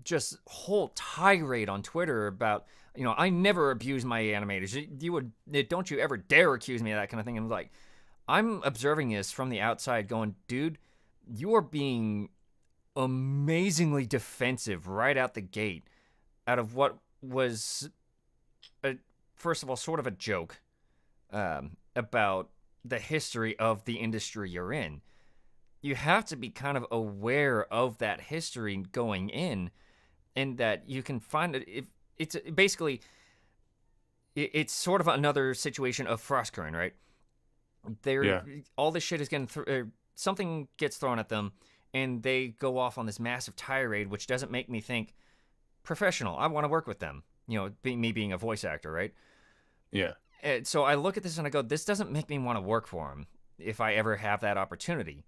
just whole tirade on Twitter about, I never abuse my animators. Don't you ever dare accuse me of that kind of thing. And like, I'm observing this from the outside, going, dude, you are being amazingly defensive right out the gate, out of what was, a, first of all, sort of a joke about the history of the industry you're in. You have to be kind of aware of that history going in, and that you can find it. If it's basically, it's sort of another situation of frost current, right? There, Yeah. all this shit is getting something gets thrown at them, and they go off on this massive tirade, which doesn't make me think professional. I want to work with them. Me being a voice actor, right? Yeah. And so I look at this and I go, this doesn't make me want to work for him if I ever have that opportunity.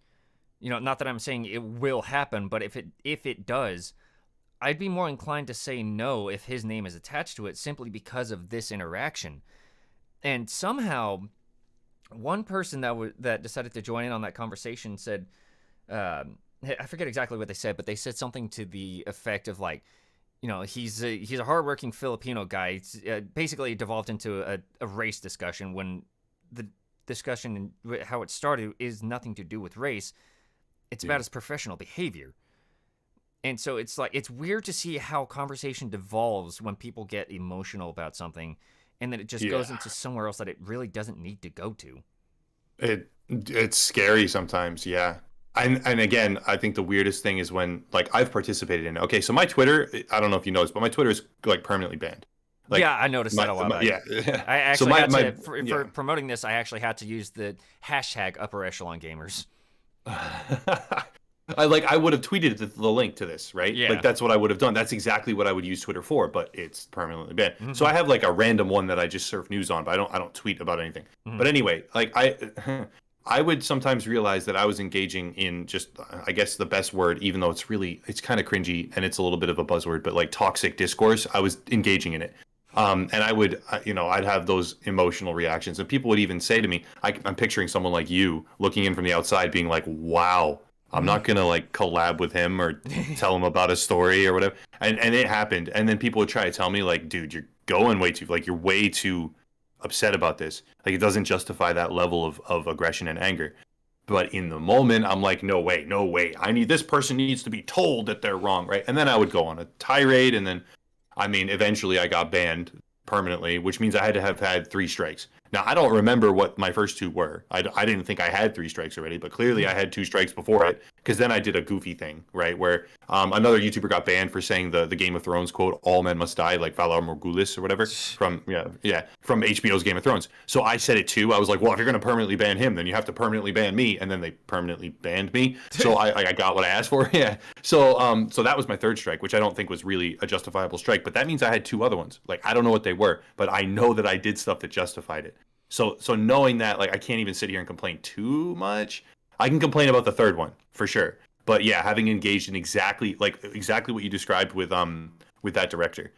Not that I'm saying it will happen, but if it does, I'd be more inclined to say no if his name is attached to it, simply because of this interaction. And somehow, one person that decided to join in on that conversation said, I forget exactly what they said, but they said something to the effect of like, he's a hardworking Filipino guy. It's, basically, it devolved into a race discussion when the discussion and how it started is nothing to do with race. It's Yeah. about his professional behavior. And so it's like, it's weird to see how conversation devolves when people get emotional about something, and then it just Yeah. goes into somewhere else that it really doesn't need to go to. It's scary sometimes, yeah. And again, I think the weirdest thing is when like I've participated in it. Okay, so my Twitter, I don't know if you noticed, but my Twitter is like permanently banned. Yeah, Like I noticed that a while back. yeah. I So actually my had my to, for yeah. promoting this, I actually had to use the hashtag Upper Echelon Gamers. I would have tweeted the link to this, right? Like Yeah. that's what I would have done. That's exactly what I would use Twitter for, but it's permanently banned. So Mm-hmm. I have like a random one that I just surf news on, but I don't tweet about anything. Mm-hmm. But anyway, like I would sometimes realize that I was engaging in just I guess the best word, even though it's kind of cringy and it's a little bit of a buzzword, but like toxic discourse. I was engaging in it. And I would, I'd have those emotional reactions, and people would even say to me, I'm picturing someone like you looking in from the outside, being like, "Wow, I'm not gonna like collab with him or tell him about a story or whatever." And it happened, and then people would try to tell me like, "Dude, you're going way too like you're way too upset about this. Like it doesn't justify that level of aggression and anger." But in the moment, I'm like, no way, no way. This person needs to be told that they're wrong, right? And then I would go on a tirade, and then, I mean, eventually I got banned permanently, which means I had to have had 3 strikes. Now, I don't remember what my first 2 were. I didn't think I had 3 strikes already, but clearly I had 2 strikes before it, because then I did a goofy thing, right? Where another YouTuber got banned for saying the Game of Thrones quote, "All men must die," like Valar Morghulis or whatever, from from HBO's Game of Thrones. So I said it too. I was like, well, if you're going to permanently ban him, then you have to permanently ban me. And then they permanently banned me. So I got what I asked for. Yeah. So that was my 3rd strike, which I don't think was really a justifiable strike. But that means I had 2 other ones. Like, I don't know what they were, but I know that I did stuff that justified it. So knowing that, like, I can't even sit here and complain too much. I can complain about the 3rd one for sure. But yeah, having engaged in exactly what you described with that director,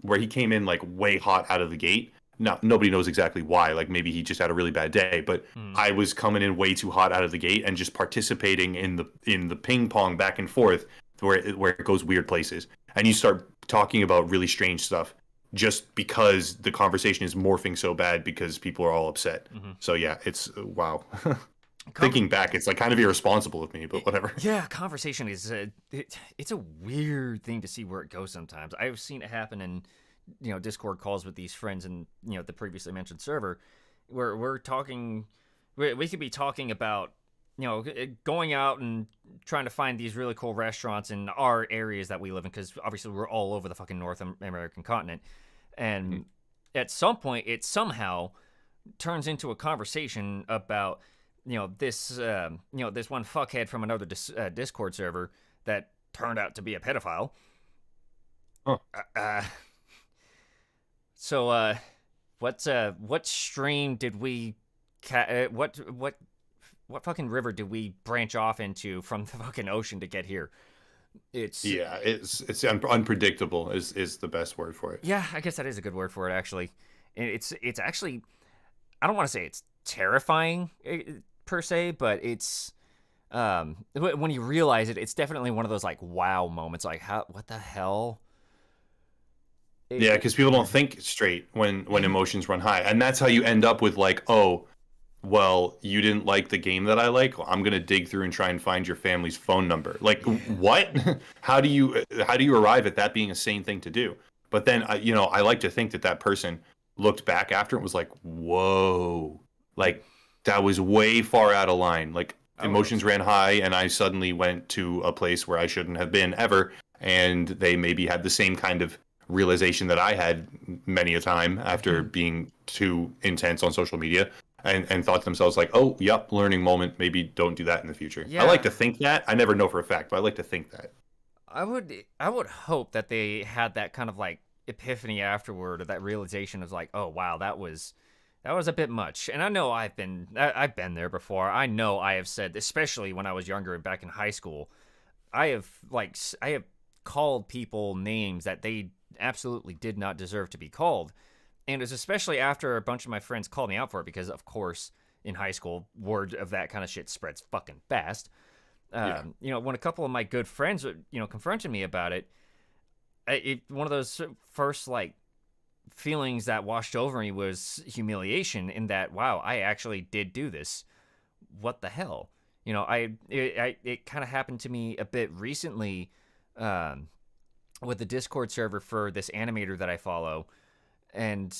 where he came in like way hot out of the gate. Now, nobody knows exactly why. Like, maybe he just had a really bad day, but I was coming in way too hot out of the gate and just participating in the ping pong back and forth where it goes weird places. And you start talking about really strange stuff just because the conversation is morphing so bad because people are all upset. So yeah, it's wow. Thinking back, it's like kind of irresponsible of me, but whatever. Yeah, conversation is it's a weird thing to see where it goes sometimes. I've seen it happen in Discord calls with these friends and the previously mentioned server, where we're talking, we could be talking about going out and trying to find these really cool restaurants in our areas that we live in, because obviously we're all over the fucking North American continent, and at some point it somehow turns into a conversation about this this one fuckhead from another Discord server that turned out to be a pedophile. Huh. So what stream did we what fucking river did we branch off into from the fucking ocean to get here? It's unpredictable is the best word for it. Yeah, I guess that is a good word for it, actually. It's actually, I don't want to say it's terrifying per se, but it's when you realize it, it's definitely one of those like wow moments, like what the hell. Yeah, because people don't think straight when emotions run high, and that's how you end up with like, oh, well, you didn't like the game that I like. Well, I'm gonna dig through and try and find your family's phone number. Like, what? How do you arrive at that being a sane thing to do? But then, I like to think that person looked back after and was like, whoa, like that was way far out of line. Like, emotions ran high, and I suddenly went to a place where I shouldn't have been ever, and they maybe had the same kind of realization that I had many a time after being too intense on social media, and thought to themselves like, oh, yep, learning moment, maybe don't do that in the future. Yeah. I like to think that. I never know for a fact, but I like to think that. I would hope that they had that kind of like epiphany afterward, or that realization of like, oh wow, that was a bit much. And I know I've been there before. I know I have said, especially when I was younger and back in high school, I have called people names that they absolutely did not deserve to be called. And it was especially after a bunch of my friends called me out for it, because of course in high school word of that kind of shit spreads fucking fast. When a couple of my good friends confronted me about it, one of those first like feelings that washed over me was humiliation, in that, wow, I actually did do this. What the hell? It kind of happened to me a bit recently with the Discord server for this animator that I follow. And,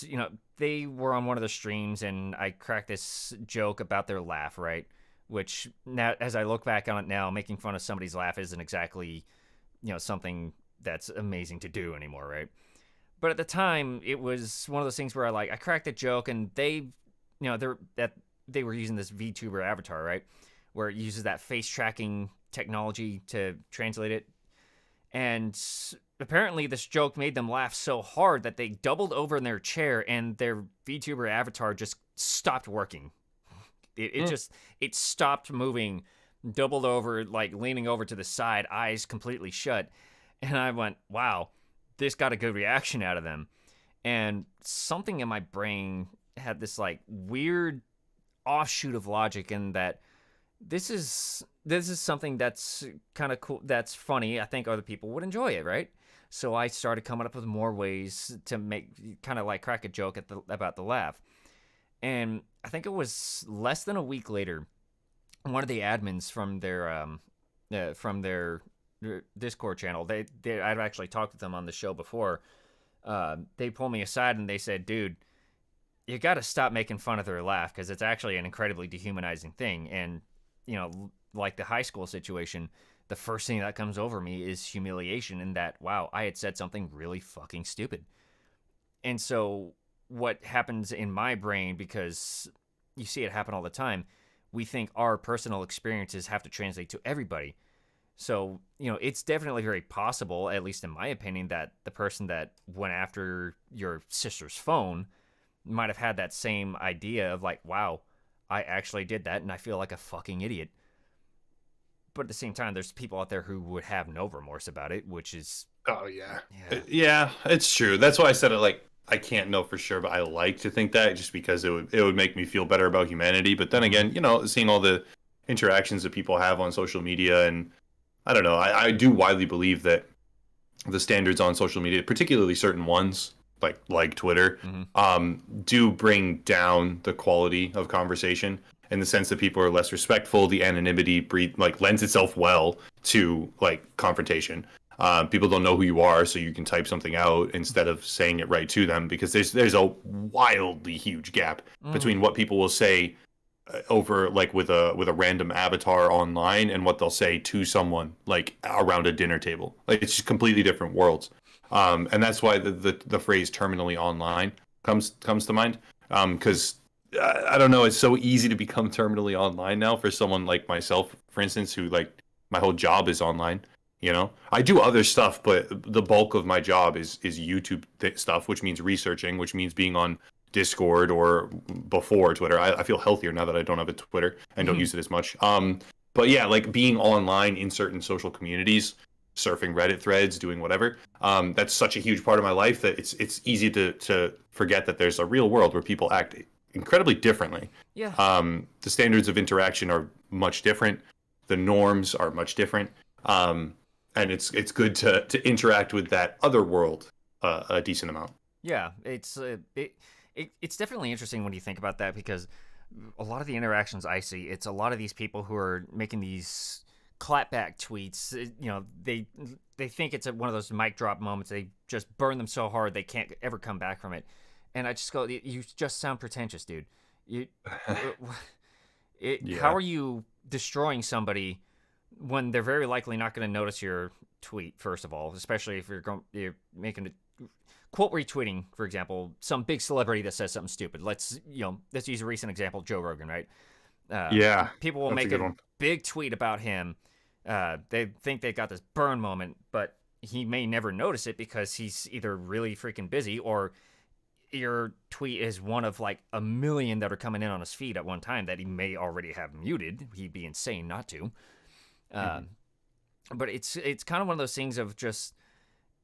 they were on one of the streams, and I cracked this joke about their laugh, right? Which, now, as I look back on it now, making fun of somebody's laugh isn't exactly, something that's amazing to do anymore, right? But at the time, it was one of those things where I cracked a joke, and they were using this VTuber avatar, right? Where it uses that face tracking technology to translate it. And apparently this joke made them laugh so hard that they doubled over in their chair, and their VTuber avatar just stopped working. It stopped moving, doubled over, like leaning over to the side, eyes completely shut. And I went, wow, this got a good reaction out of them. And something in my brain had this like weird offshoot of logic, in that this is something that's kind of cool, that's funny. I think other people would enjoy it, right? So I started coming up with more ways to make, kind of like crack a joke about the laugh. And I think it was less than a week later, one of the admins from their Discord channel. I've actually talked with them on the show before. They pulled me aside and they said, "Dude, you got to stop making fun of their laugh because it's actually an incredibly dehumanizing thing." And like the high school situation, the first thing that comes over me is humiliation in that, wow, I had said something really fucking stupid. And so what happens in my brain, because you see it happen all the time, we think our personal experiences have to translate to everybody. So, it's definitely very possible, at least in my opinion, that the person that went after your sister's phone might have had that same idea of like, wow, I actually did that and I feel like a fucking idiot. But at the same time, there's people out there who would have no remorse about it, which is, Oh yeah. yeah. Yeah, it's true. That's why I said it like I can't know for sure, but I like to think that just because it would make me feel better about humanity. But then Mhm. again, seeing all the interactions that people have on social media, and I don't know, I do widely believe that the standards on social media, particularly certain ones like Twitter, Mhm. do bring down the quality of conversation in the sense that people are less respectful. The anonymity lends itself well to like confrontation. People don't know who you are, so you can type something out instead of saying it right to them because there's a wildly huge gap Mhm. between what people will say over like with a random avatar online and what they'll say to someone like around a dinner table. Like it's just completely different worlds. And that's why the phrase terminally online comes to mind. Because I don't know, it's so easy to become terminally online now for someone like myself, for instance, who like my whole job is online. I do other stuff, but the bulk of my job is YouTube stuff, which means researching, which means being on Discord or before Twitter. I feel healthier now that I don't have a Twitter and don't Mhm. use it as much. But yeah, like being online in certain social communities, surfing Reddit threads, doing whatever. That's such a huge part of my life that it's easy to forget that there's a real world where people act incredibly differently. Yeah. The standards of interaction are much different. The norms are much different. And it's good to interact with that other world a decent amount. Yeah, it's definitely interesting when you think about that because a lot of the interactions I see, it's a lot of these people who are making these clapback tweets. They think it's one of those mic drop moments. They just burn them so hard they can't ever come back from it. And I just go, you just sound pretentious, dude. You, how Yeah. are you destroying somebody when they're very likely not going to notice your tweet? First of all, especially if you're making a quote retweeting, for example, some big celebrity that says something stupid. Let's use a recent example, Joe Rogan, right? Yeah. People will That's a make good a one. big tweet about him. They think they got this burn moment, but he may never notice it because he's either really freaking busy or your tweet is one of like a million that are coming in on his feed at one time that he may already have muted. He'd be insane not to. Hmm. Um, but it's kind of one of those things of just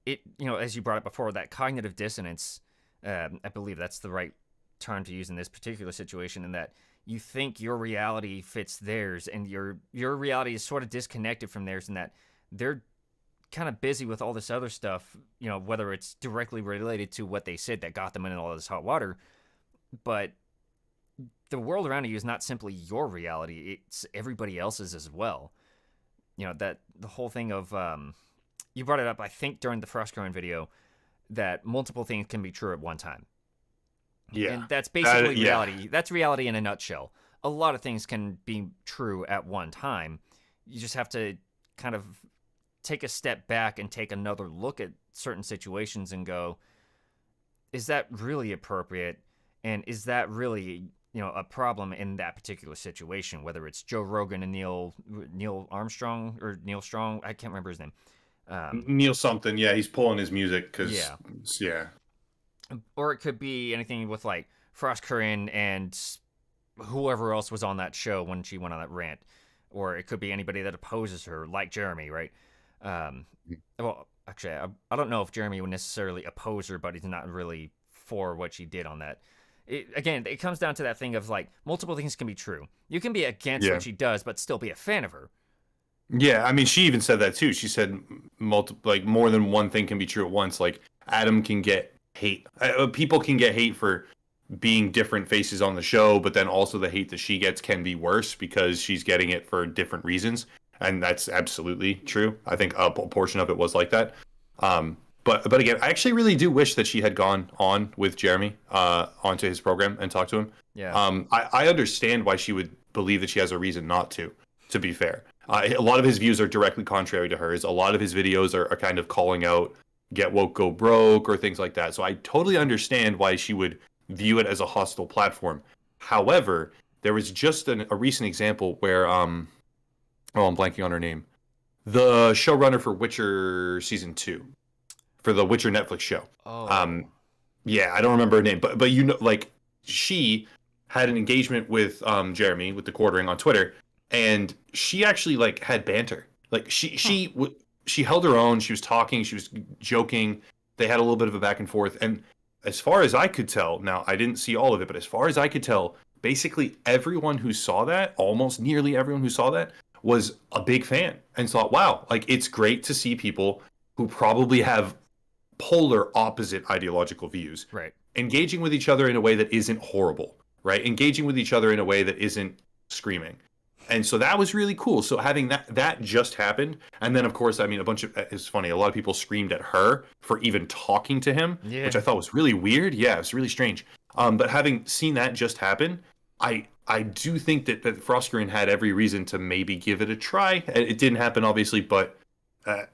it. As you brought up before, that cognitive dissonance. I believe that's the right term to use in this particular situation, in that you think your reality fits theirs, and your reality is sort of disconnected from theirs, in that they're kind of busy with all this other stuff. Whether it's directly related to what they said that got them in all this hot water, but the world around you is not simply your reality; it's everybody else's as well. That the whole thing of you brought it up, I think, during the frost growing video, that multiple things can be true at one time. Yeah. And that's That basically yeah. reality. That's reality in a nutshell. A lot of things can be true at one time. You just have to kind of take a step back and take another look at certain situations and go, is that really appropriate? And is that really, a problem in that particular situation? Whether it's Joe Rogan and Neil Armstrong or Neil Strong, I can't remember his name. Um, Neil something. Yeah, he's pulling his music because yeah, yeah. or it could be anything with like Frost Curran and whoever else was on that show when she went on that rant, or it could be anybody that opposes her, like Jeremy, right? Um, well, actually, I don't know if Jeremy would necessarily oppose her, but he's not really for what she did on that. Again, it comes down to that thing of like multiple things can be true. You can be against what Yeah. she does, but still be a fan of her. Yeah, I mean, she even said that too. She said like more than one thing can be true at once. Like Adam can get hate. People can get hate for being different faces on the show, but then also the hate that she gets can be worse because she's getting it for different reasons, and that's absolutely true. I think a portion of it was like that. But again, I actually really do wish that she had gone on with Jeremy onto his program and talked to him. Yeah. I understand why she would believe that she has a reason not to. To be fair, a lot of his views are directly contrary to hers. A lot of his videos are kind of calling out "get woke, go broke" or things like that. So I totally understand why she would view it as a hostile platform. However, there was just a recent example where I'm blanking on her name, the showrunner for Witcher season 2, for the Witcher Netflix show. Oh. Yeah, I don't remember her name, but you know, like, she had an engagement with Jeremy with the quartering on Twitter, and she actually like had banter. Like she held her own. She was talking. She was joking. They had a little bit of a back and forth. And as far as I could tell, now I didn't see all of it, but as far as I could tell, basically everyone who saw that, almost nearly everyone who saw that, was a big fan and thought, wow, like it's great to see people who probably have polar opposite ideological views Right. engaging with each other in a way that isn't horrible, right? Engaging with each other in a way that isn't screaming. And so that was really cool. So having that just happened, and then of course, I mean, it's funny. A lot of people screamed at her for even talking to him, Yeah. which I thought was really weird. Yeah, it's really strange. But having seen that just happen, I do think that Frostgreen had every reason to maybe give it a try. It didn't happen, obviously, but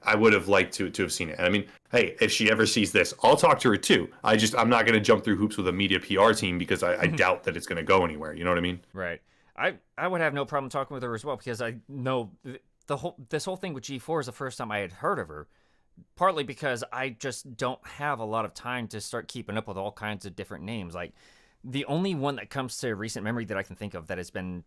I would have liked to have seen it. And I mean, hey, if she ever sees this, I'll talk to her too. I'm not going to jump through hoops with a media PR team because I doubt that it's going to go anywhere. You know what I mean? Right. I would have no problem talking with her as well because I know this whole thing with G4 is the first time I had heard of her. Partly because I just don't have a lot of time to start keeping up with all kinds of different names. Like the only one that comes to recent memory that I can think of that has been,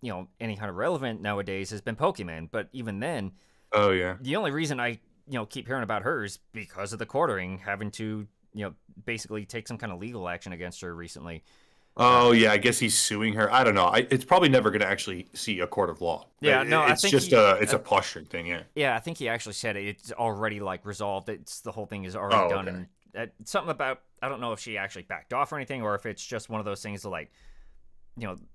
any kind of relevant nowadays has been Pokemon. But even then, oh yeah, the only reason I keep hearing about her is because of the quartering having to basically take some kind of legal action against her recently. Oh yeah, I guess he's suing her. I don't know. It's probably never going to actually see a court of law. Yeah, no, it's I think just it's a posturing thing. Yeah. Yeah, I think he actually said it's already like resolved. It's the whole thing is already done, okay. and something about I don't know if she actually backed off or anything, or if it's just one of those things that like,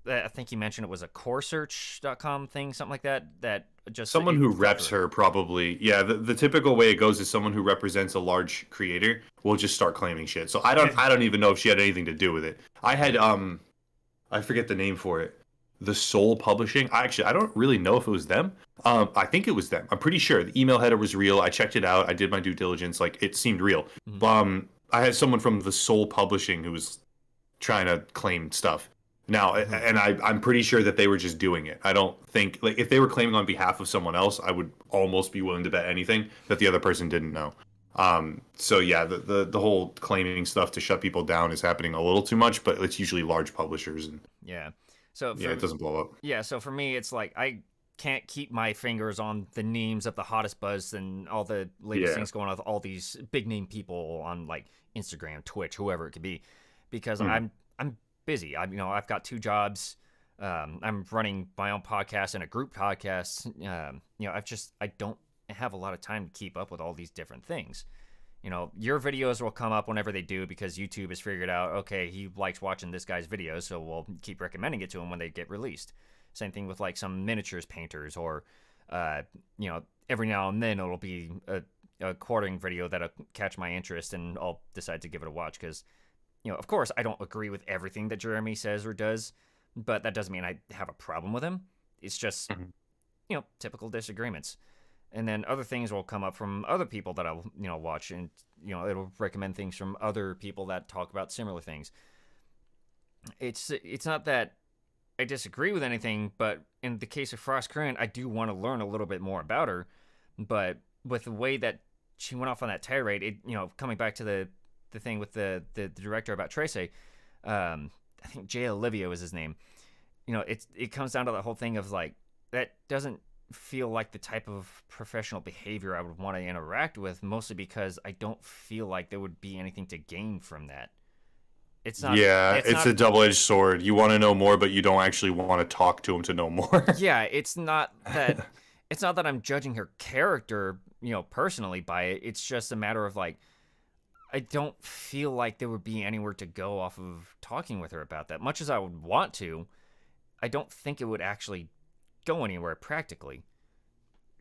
I think he mentioned it was a coresearch.com thing, something like that. That just Someone who reps her probably. Yeah, the typical way it goes is someone who represents a large creator will just start claiming shit. So I don't even know if she had anything to do with it. I had I forget the name for it. The Soul Publishing. I don't really know if it was them. I think it was them. I'm pretty sure the email header was real. I checked it out. I did my due diligence. Like it seemed real. Mm-hmm. I had someone from the Soul Publishing who was trying to claim stuff. Now, and I'm pretty sure that they were just doing it. I don't think, like, if they were claiming on behalf of someone else, I would almost be willing to bet anything that the other person didn't know. So yeah, the whole claiming stuff to shut people down is happening a little too much, but it's usually large publishers, and Yeah. So yeah, it doesn't blow up. Yeah, so for me, it's like I can't keep my fingers on the names of the hottest buzz and all the latest Yeah. things going on with all these big name people on like Instagram, Twitch, whoever it could be, because I'm busy. I've got 2 jobs. I'm running my own podcast and a group podcast. I don't have a lot of time to keep up with all these different things. Your videos will come up whenever they do because YouTube has figured out, okay, he likes watching this guy's videos, so we'll keep recommending it to him when they get released. Same thing with like some miniatures painters or, every now and then it'll be a quartering video that'll catch my interest and I'll decide to give it a watch because, of course, I don't agree with everything that Jeremy says or does, but that doesn't mean I have a problem with him. It's just, typical disagreements. And then other things will come up from other people that I'll, watch, and, it'll recommend things from other people that talk about similar things. It's not that I disagree with anything, but in the case of Frost Current, I do want to learn a little bit more about her. But with the way that she went off on that tirade, coming back to the thing with the director about Tracy, I think Jay Olivia was his name. It comes down to the whole thing of like that doesn't feel like the type of professional behavior I would want to interact with, mostly because I don't feel like there would be anything to gain from that. It's not. Yeah, it's a double-edged sword. You want to know more, but you don't actually want to talk to him to know more. Yeah, it's not that. It's not that I'm judging her character, personally by it. It's just a matter of like, I don't feel like there would be anywhere to go off of talking with her about that. Much as I would want to, I don't think it would actually go anywhere practically.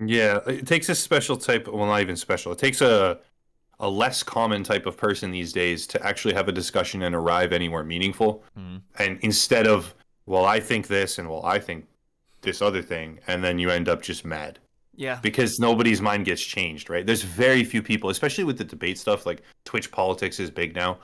Yeah, it takes a special type. Well, not even special. It takes a less common type of person these days to actually have a discussion and arrive anywhere meaningful. Hmm. And instead of, well, I think this and well, I think this other thing, and then you end up just mad Yeah. because nobody's mind gets changed, right? There's very few people, especially with the debate stuff, like Twitch politics is big now.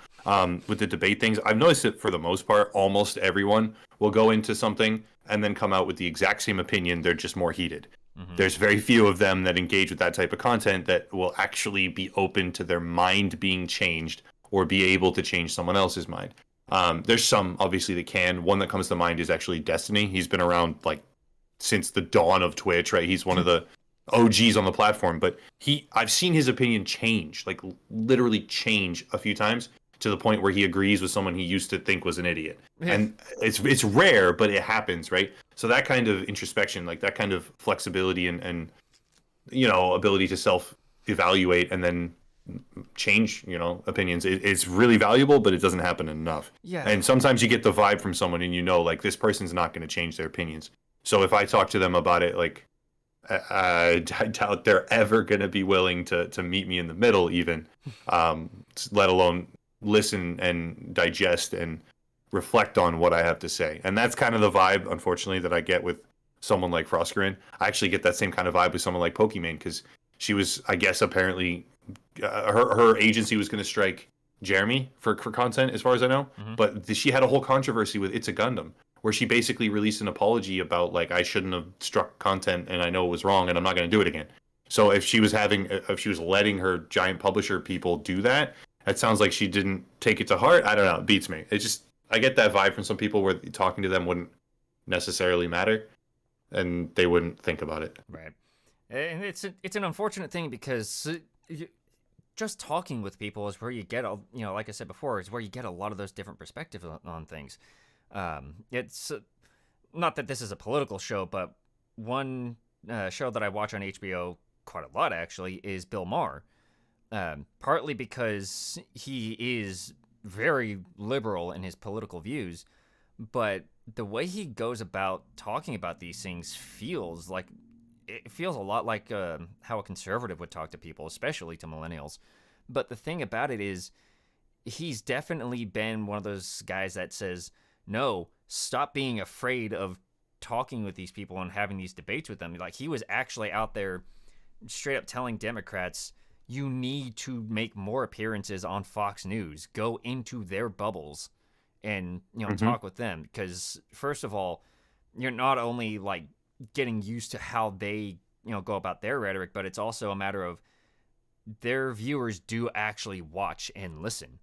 With the debate things, I've noticed that for the most part, almost everyone will go into something and then come out with the exact same opinion. They're just more heated. Hmm. There's very few of them that engage with that type of content that will actually be open to their mind being changed or be able to change someone else's mind. There's some obviously that can. One that comes to mind is actually Destiny. He's been around like since the dawn of Twitch, right? He's one of the OGs on the platform, but I've seen his opinion change, like literally change a few times to the point where he agrees with someone he used to think was an idiot. And it's rare, but it happens, right? So that kind of introspection, like that kind of flexibility and ability to self evaluate and then change, opinions it's really valuable, but it doesn't happen enough. Yeah. And sometimes you get the vibe from someone and like this person's not going to change their opinions. So if I talk to them about it, like I doubt they're ever going to be willing to meet me in the middle, even, let alone listen and digest and reflect on what I have to say. And that's kind of the vibe, unfortunately, that I get with someone like Frostgrin. I actually get that same kind of vibe with someone like Pokimane, because she was, I guess, apparently, her agency was going to strike Jeremy for content, as far as I know. Hmm. But she had a whole controversy with It's a Gundam, where she basically released an apology about, like, I shouldn't have struck content and I know it was wrong and I'm not going to do it again. So if she was letting her giant publisher people do that, it sounds like she didn't take it to heart. I don't know. It beats me. I get that vibe from some people where talking to them wouldn't necessarily matter and they wouldn't think about it. Right. And it's an unfortunate thing because just talking with people is where you get, like I said before, is where you get a lot of those different perspectives on things. It's not that this is a political show, but one show that I watch on HBO quite a lot actually is Bill Maher. Partly because he is very liberal in his political views, but the way he goes about talking about these things feels a lot like how a conservative would talk to people, especially to millennials. But the thing about it is, he's definitely been one of those guys that says, no, stop being afraid of talking with these people and having these debates with them. Like, he was actually out there straight up telling Democrats, you need to make more appearances on Fox News. Go into their bubbles and, talk with them. Because, first of all, you're not only, like, getting used to how they, go about their rhetoric, but it's also a matter of their viewers do actually watch and listen.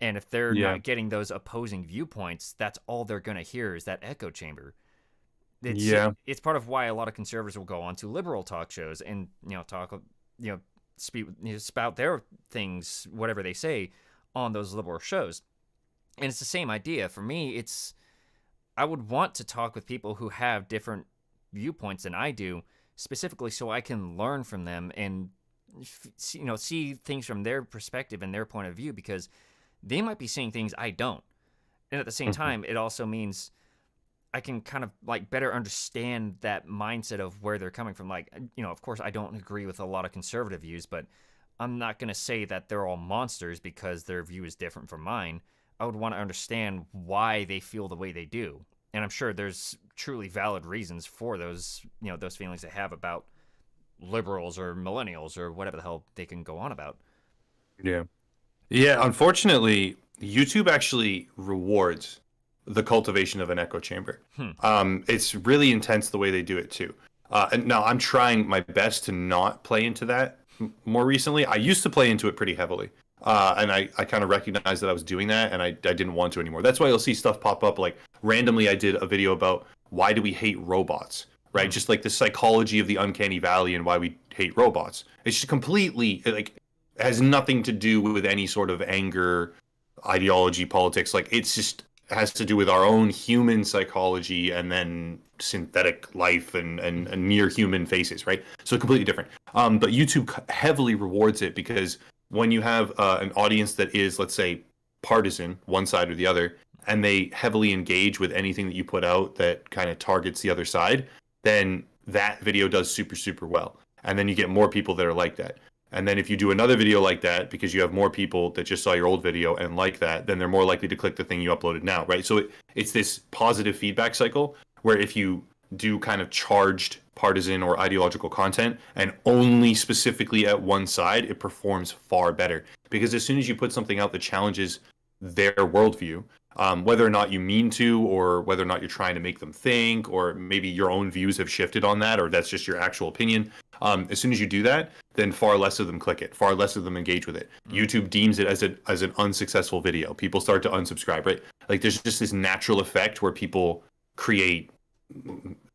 And if they're not getting those opposing viewpoints, that's all they're going to hear is that echo chamber. It's part of why a lot of conservatives will go on to liberal talk shows and, talk, spout their things, whatever they say, on those liberal shows. And it's the same idea. For me, I would want to talk with people who have different viewpoints than I do, specifically so I can learn from them and, see things from their perspective and their point of view, because they might be seeing things I don't. And at the same time, it also means I can kind of like better understand that mindset of where they're coming from. Like, of course, I don't agree with a lot of conservative views, but I'm not going to say that they're all monsters because their view is different from mine. I would want to understand why they feel the way they do. And I'm sure there's truly valid reasons for those, those feelings they have about liberals or millennials or whatever the hell they can go on about. Yeah. Yeah, unfortunately, YouTube actually rewards the cultivation of an echo chamber. It's really intense the way they do it too. And now I'm trying my best to not play into that more recently. I used to play into it pretty heavily. And I kind of recognized that I was doing that and I didn't want to anymore. That's why you'll see stuff pop up. Like randomly, I did a video about why do we hate robots, right? Just like the psychology of the uncanny valley and why we hate robots. It's just completely like, it has nothing to do with any sort of anger, ideology, politics. Like it's just has to do with our own human psychology and then synthetic life and near human faces, right? So completely different. But YouTube heavily rewards it because when you have an audience that is, let's say, partisan, one side or the other, and they heavily engage with anything that you put out that kind of targets the other side, then that video does super, super well. And then you get more people that are like that. And then if you do another video like that, because you have more people that just saw your old video and like that, then they're more likely to click the thing you uploaded now, right? So it's this positive feedback cycle where if you do kind of charged partisan or ideological content and only specifically at one side, it performs far better. Because as soon as you put something out that challenges their worldview, whether or not you mean to, or whether or not you're trying to make them think, or maybe your own views have shifted on that, or that's just your actual opinion. As soon as you do that, then far less of them click it, far less of them engage with it. YouTube deems it as an unsuccessful video. People start to unsubscribe, right? Like there's just this natural effect where people create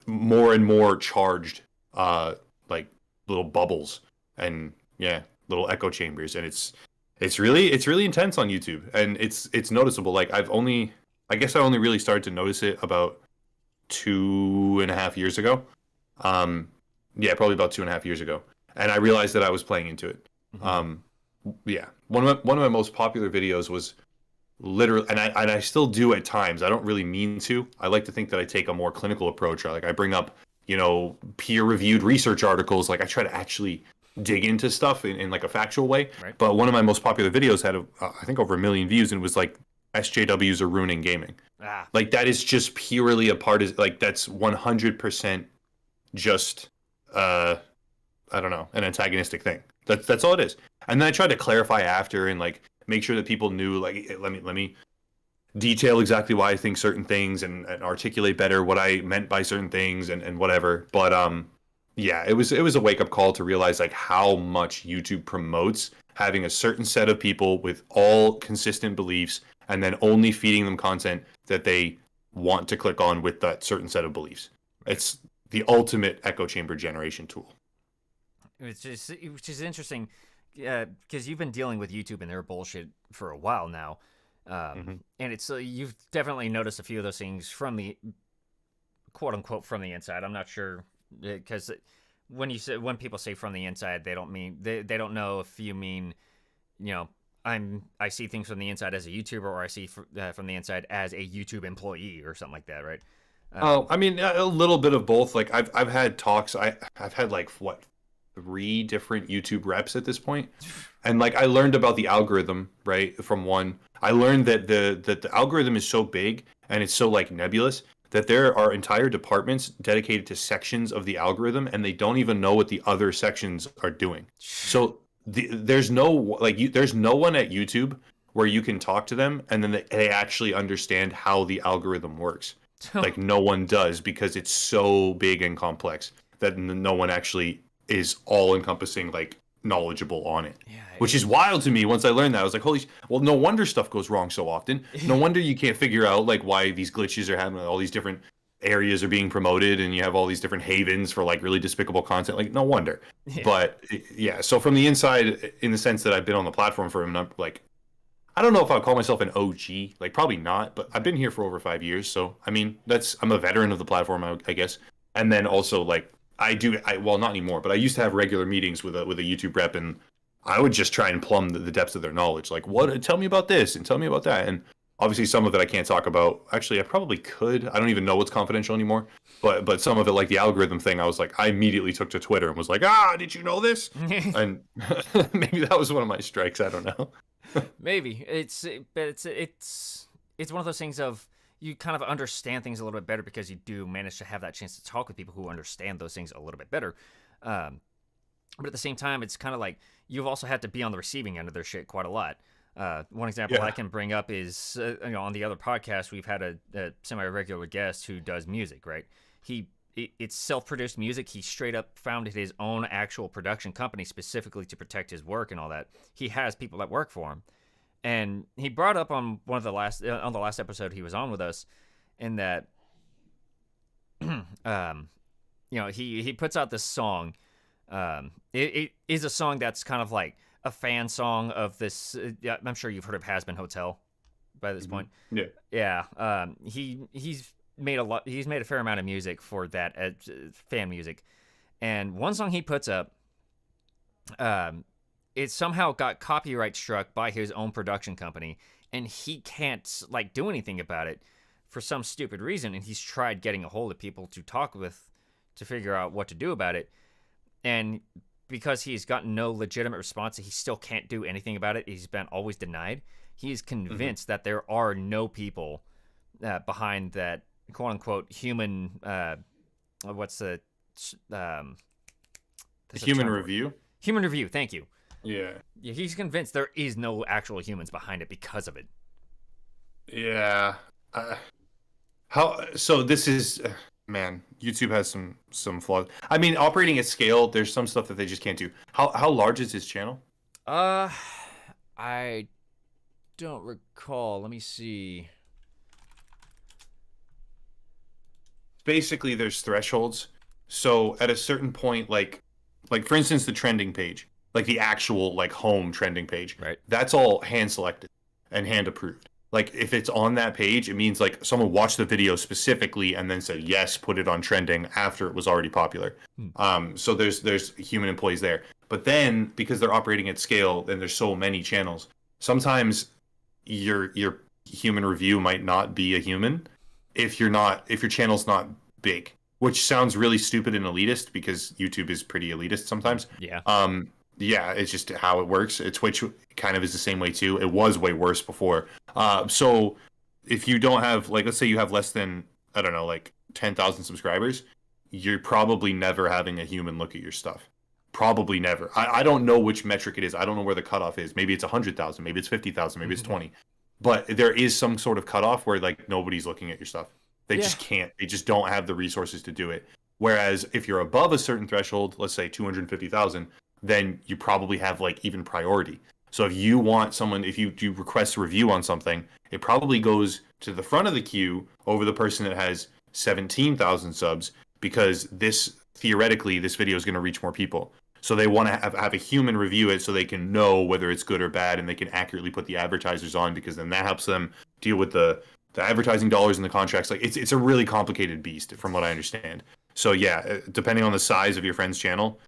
more and more charged, like little bubbles and little echo chambers, and it's really intense on YouTube, and it's noticeable. Like I guess I only really started to notice it about 2.5 years ago. Probably about 2.5 years ago, and I realized that I was playing into it. One of my most popular videos was literally, and I still do at times. I don't really mean to. I like to think that I take a more clinical approach. Like I bring up, peer-reviewed research articles. Like I try to actually dig into stuff in like a factual way. Right. But one of my most popular videos had I think over 1 million views, and it was like SJWs are ruining gaming. Like that is just purely a part of, like, that's 100% just I don't know, an antagonistic thing. That's all it is. And then I tried to clarify after and like make sure that people knew, like, let me detail exactly why I think certain things and articulate better what I meant by certain things and whatever. But it was a wake up call to realize like how much YouTube promotes having a certain set of people with all consistent beliefs and then only feeding them content that they want to click on with that certain set of beliefs. It's the ultimate echo chamber generation tool. Which is interesting, because you've been dealing with YouTube and their bullshit for a while now, and it's you've definitely noticed a few of those things from the quote unquote from the inside. I'm not sure, because when people say from the inside, they don't mean they don't know if you mean, I see things from the inside as a YouTuber, or I see from the inside as a YouTube employee or something like that, right? I mean, a little bit of both. Like I've had talks. I've had like 3 different YouTube reps at this point. And like I learned about the algorithm, right, from one. I learned that the algorithm is so big and it's so like nebulous that there are entire departments dedicated to sections of the algorithm, and they don't even know what the other sections are doing. So there's no there's no one at YouTube where you can talk to them and then they actually understand how the algorithm works. Like no one does, because it's so big and complex that no one actually is all encompassing, like knowledgeable on it. Which is wild to me. Once I learned that, I was like, well, no wonder stuff goes wrong so often. No wonder you can't figure out like why these glitches are happening, all these different areas are being promoted, and you have all these different havens for like really despicable content. Like no wonder. But so from the inside, in the sense that I've been on the platform for like, I don't know if I'd call myself an OG, like probably not, but I've been here for over 5 years. So, I mean, I'm a veteran of the platform, I guess. And then also like well, not anymore, but I used to have regular meetings with a YouTube rep, and I would just try and plumb the depths of their knowledge. Like, tell me about this and tell me about that. And obviously some of it I can't talk about. Actually, I probably could. I don't even know what's confidential anymore. But some of it, like the algorithm thing, I was like, I immediately took to Twitter and was like, did you know this? And maybe that was one of my strikes. I don't know. Maybe it's one of those things of, you kind of understand things a little bit better because you do manage to have that chance to talk with people who understand those things a little bit better. But at the same time, it's kind of like you've also had to be on the receiving end of their shit quite a lot. One example I can bring up is, on the other podcast, we've had a semi-regular guest who does music, right? It's self-produced music. He straight up founded his own actual production company specifically to protect his work and all that. He has people that work for him. And he brought up on the last episode he was on with us, in that, he puts out this song. It is a song that's kind of like a fan song of this. I'm sure you've heard of Has Been Hotel by this point. Yeah. He's made a fair amount of music for that, fan music, and one song he puts up, it somehow got copyright struck by his own production company, and he can't like do anything about it for some stupid reason. And he's tried getting a hold of people to talk with to figure out what to do about it. And because he's gotten no legitimate response, he still can't do anything about it. He's been always denied. He's convinced that there are no people behind that quote unquote human. What's the human review? Human review. Thank you. Yeah. Yeah, he's convinced there is no actual humans behind it because of it. Yeah. How? So this is, man. YouTube has some flaws. I mean, operating at scale, there's some stuff that they just can't do. How large is his channel? I don't recall. Let me see. Basically, there's thresholds. So at a certain point, like for instance, the trending page, like the actual like home trending page, right? That's all hand selected and hand approved. Like if it's on that page, it means like someone watched the video specifically and then said yes, put it on trending after it was already popular. So there's human employees there. But then because they're operating at scale and there's so many channels, sometimes your human review might not be a human if your channel's not big, which sounds really stupid and elitist because YouTube is pretty elitist sometimes. Yeah. Yeah, it's just how it works. Twitch kind of is the same way too. It was way worse before. So if you don't have, like, let's say you have less than, I don't know, like 10,000 subscribers, you're probably never having a human look at your stuff. Probably never. I don't know which metric it is. I don't know where the cutoff is. Maybe it's 100,000. Maybe it's 50,000. Maybe it's 20. But there is some sort of cutoff where like nobody's looking at your stuff. They just can't. They just don't have the resources to do it. Whereas if you're above a certain threshold, let's say 250,000, then you probably have like even priority. So if you want someone, if you do request a review on something, it probably goes to the front of the queue over the person that has 17,000 subs because theoretically this video is going to reach more people. So they want to have a human review it so they can know whether it's good or bad and they can accurately put the advertisers on because then that helps them deal with the advertising dollars and the contracts. Like it's a really complicated beast from what I understand. So yeah, depending on the size of your friend's channel,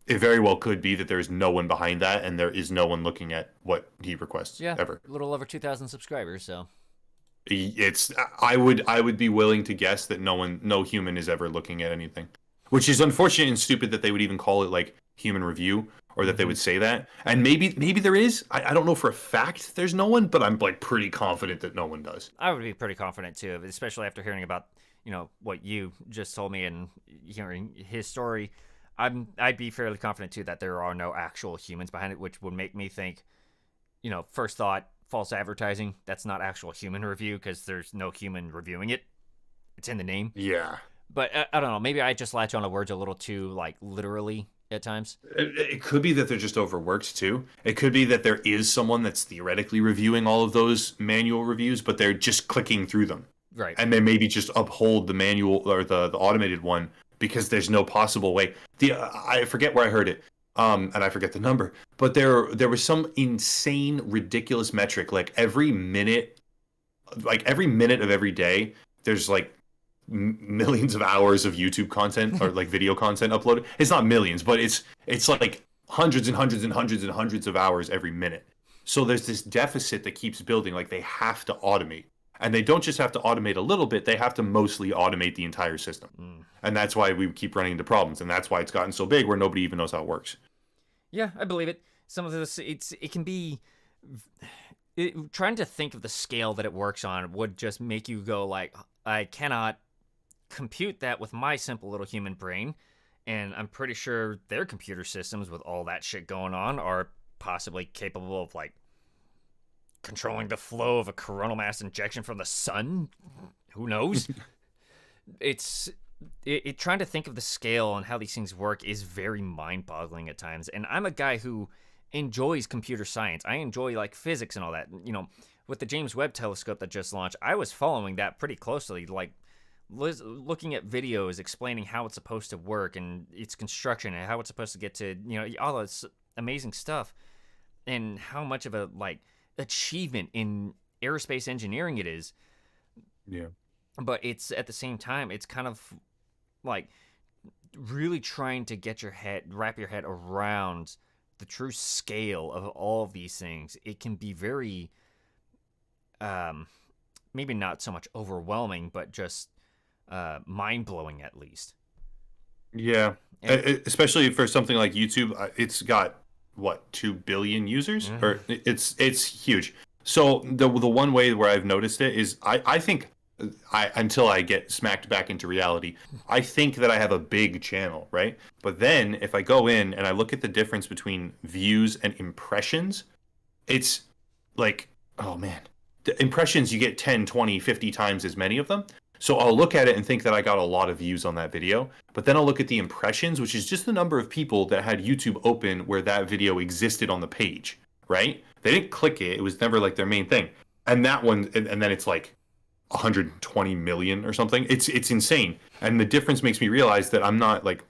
it very well could be that there's no one behind that and there is no one looking at what he requests ever. A little over 2,000 subscribers, so I would be willing to guess that no human is ever looking at anything, which is unfortunate and stupid that they would even call it like human review or that they would say that. And maybe there is. I don't know for a fact there's no one, but I'm like pretty confident that no one does. I would be pretty confident too, especially after hearing about what you just told me and hearing his story. I'd be fairly confident too that there are no actual humans behind it, which would make me think, first thought, false advertising. That's not actual human review because there's no human reviewing it. It's in the name. Yeah. But I don't know. Maybe I just latch on to words a little too like literally at times. It could be that they're just overworked too. It could be that there is someone that's theoretically reviewing all of those manual reviews, but they're just clicking through them. Right. And then maybe just uphold the manual or the automated one because there's no possible way. I forget where I heard it, and I forget the number, but there was some insane, ridiculous metric. Like every minute of every day, there's like millions of hours of YouTube content or like video content uploaded. It's not millions, but it's like hundreds and hundreds and hundreds and hundreds of hours every minute. So there's this deficit that keeps building. Like they have to automate. And they don't just have to automate a little bit, they have to mostly automate the entire system. And that's why we keep running into problems. And that's why it's gotten so big where nobody even knows how it works. Yeah, I believe it. Some of this, it can be... trying to think of the scale that it works on would just make you go like, I cannot compute that with my simple little human brain. And I'm pretty sure their computer systems with all that shit going on are possibly capable of like controlling the flow of a coronal mass injection from the sun. Who knows? It trying to think of the scale and how these things work is very mind-boggling at times. And I'm a guy who enjoys computer science. I enjoy like physics and all that. With the James Webb Telescope that just launched, I was following that pretty closely, like looking at videos explaining how it's supposed to work and its construction and how it's supposed to get to all this amazing stuff and how much of a like achievement in aerospace engineering it is. Yeah. But it's at the same time, it's kind of like really trying to wrap your head around the true scale of all of these things, it can be very, um, maybe not so much overwhelming, but just mind blowing at least. Yeah, And especially for something like YouTube, it's got what 2 billion users, or it's huge. So the one way where I've noticed it is I think I until I get smacked back into reality, I think that I have a big channel, right? But then if I go in and I look at the difference between views and impressions, it's like, oh man, the impressions you get 10, 20, 50 times as many of them. So I'll look at it and think that I got a lot of views on that video, but then I'll look at the impressions, which is just the number of people that had YouTube open where that video existed on the page, right? They didn't click it. It was never like their main thing. And that one, and then it's like 120 million or something. It's insane. And the difference makes me realize that I'm not like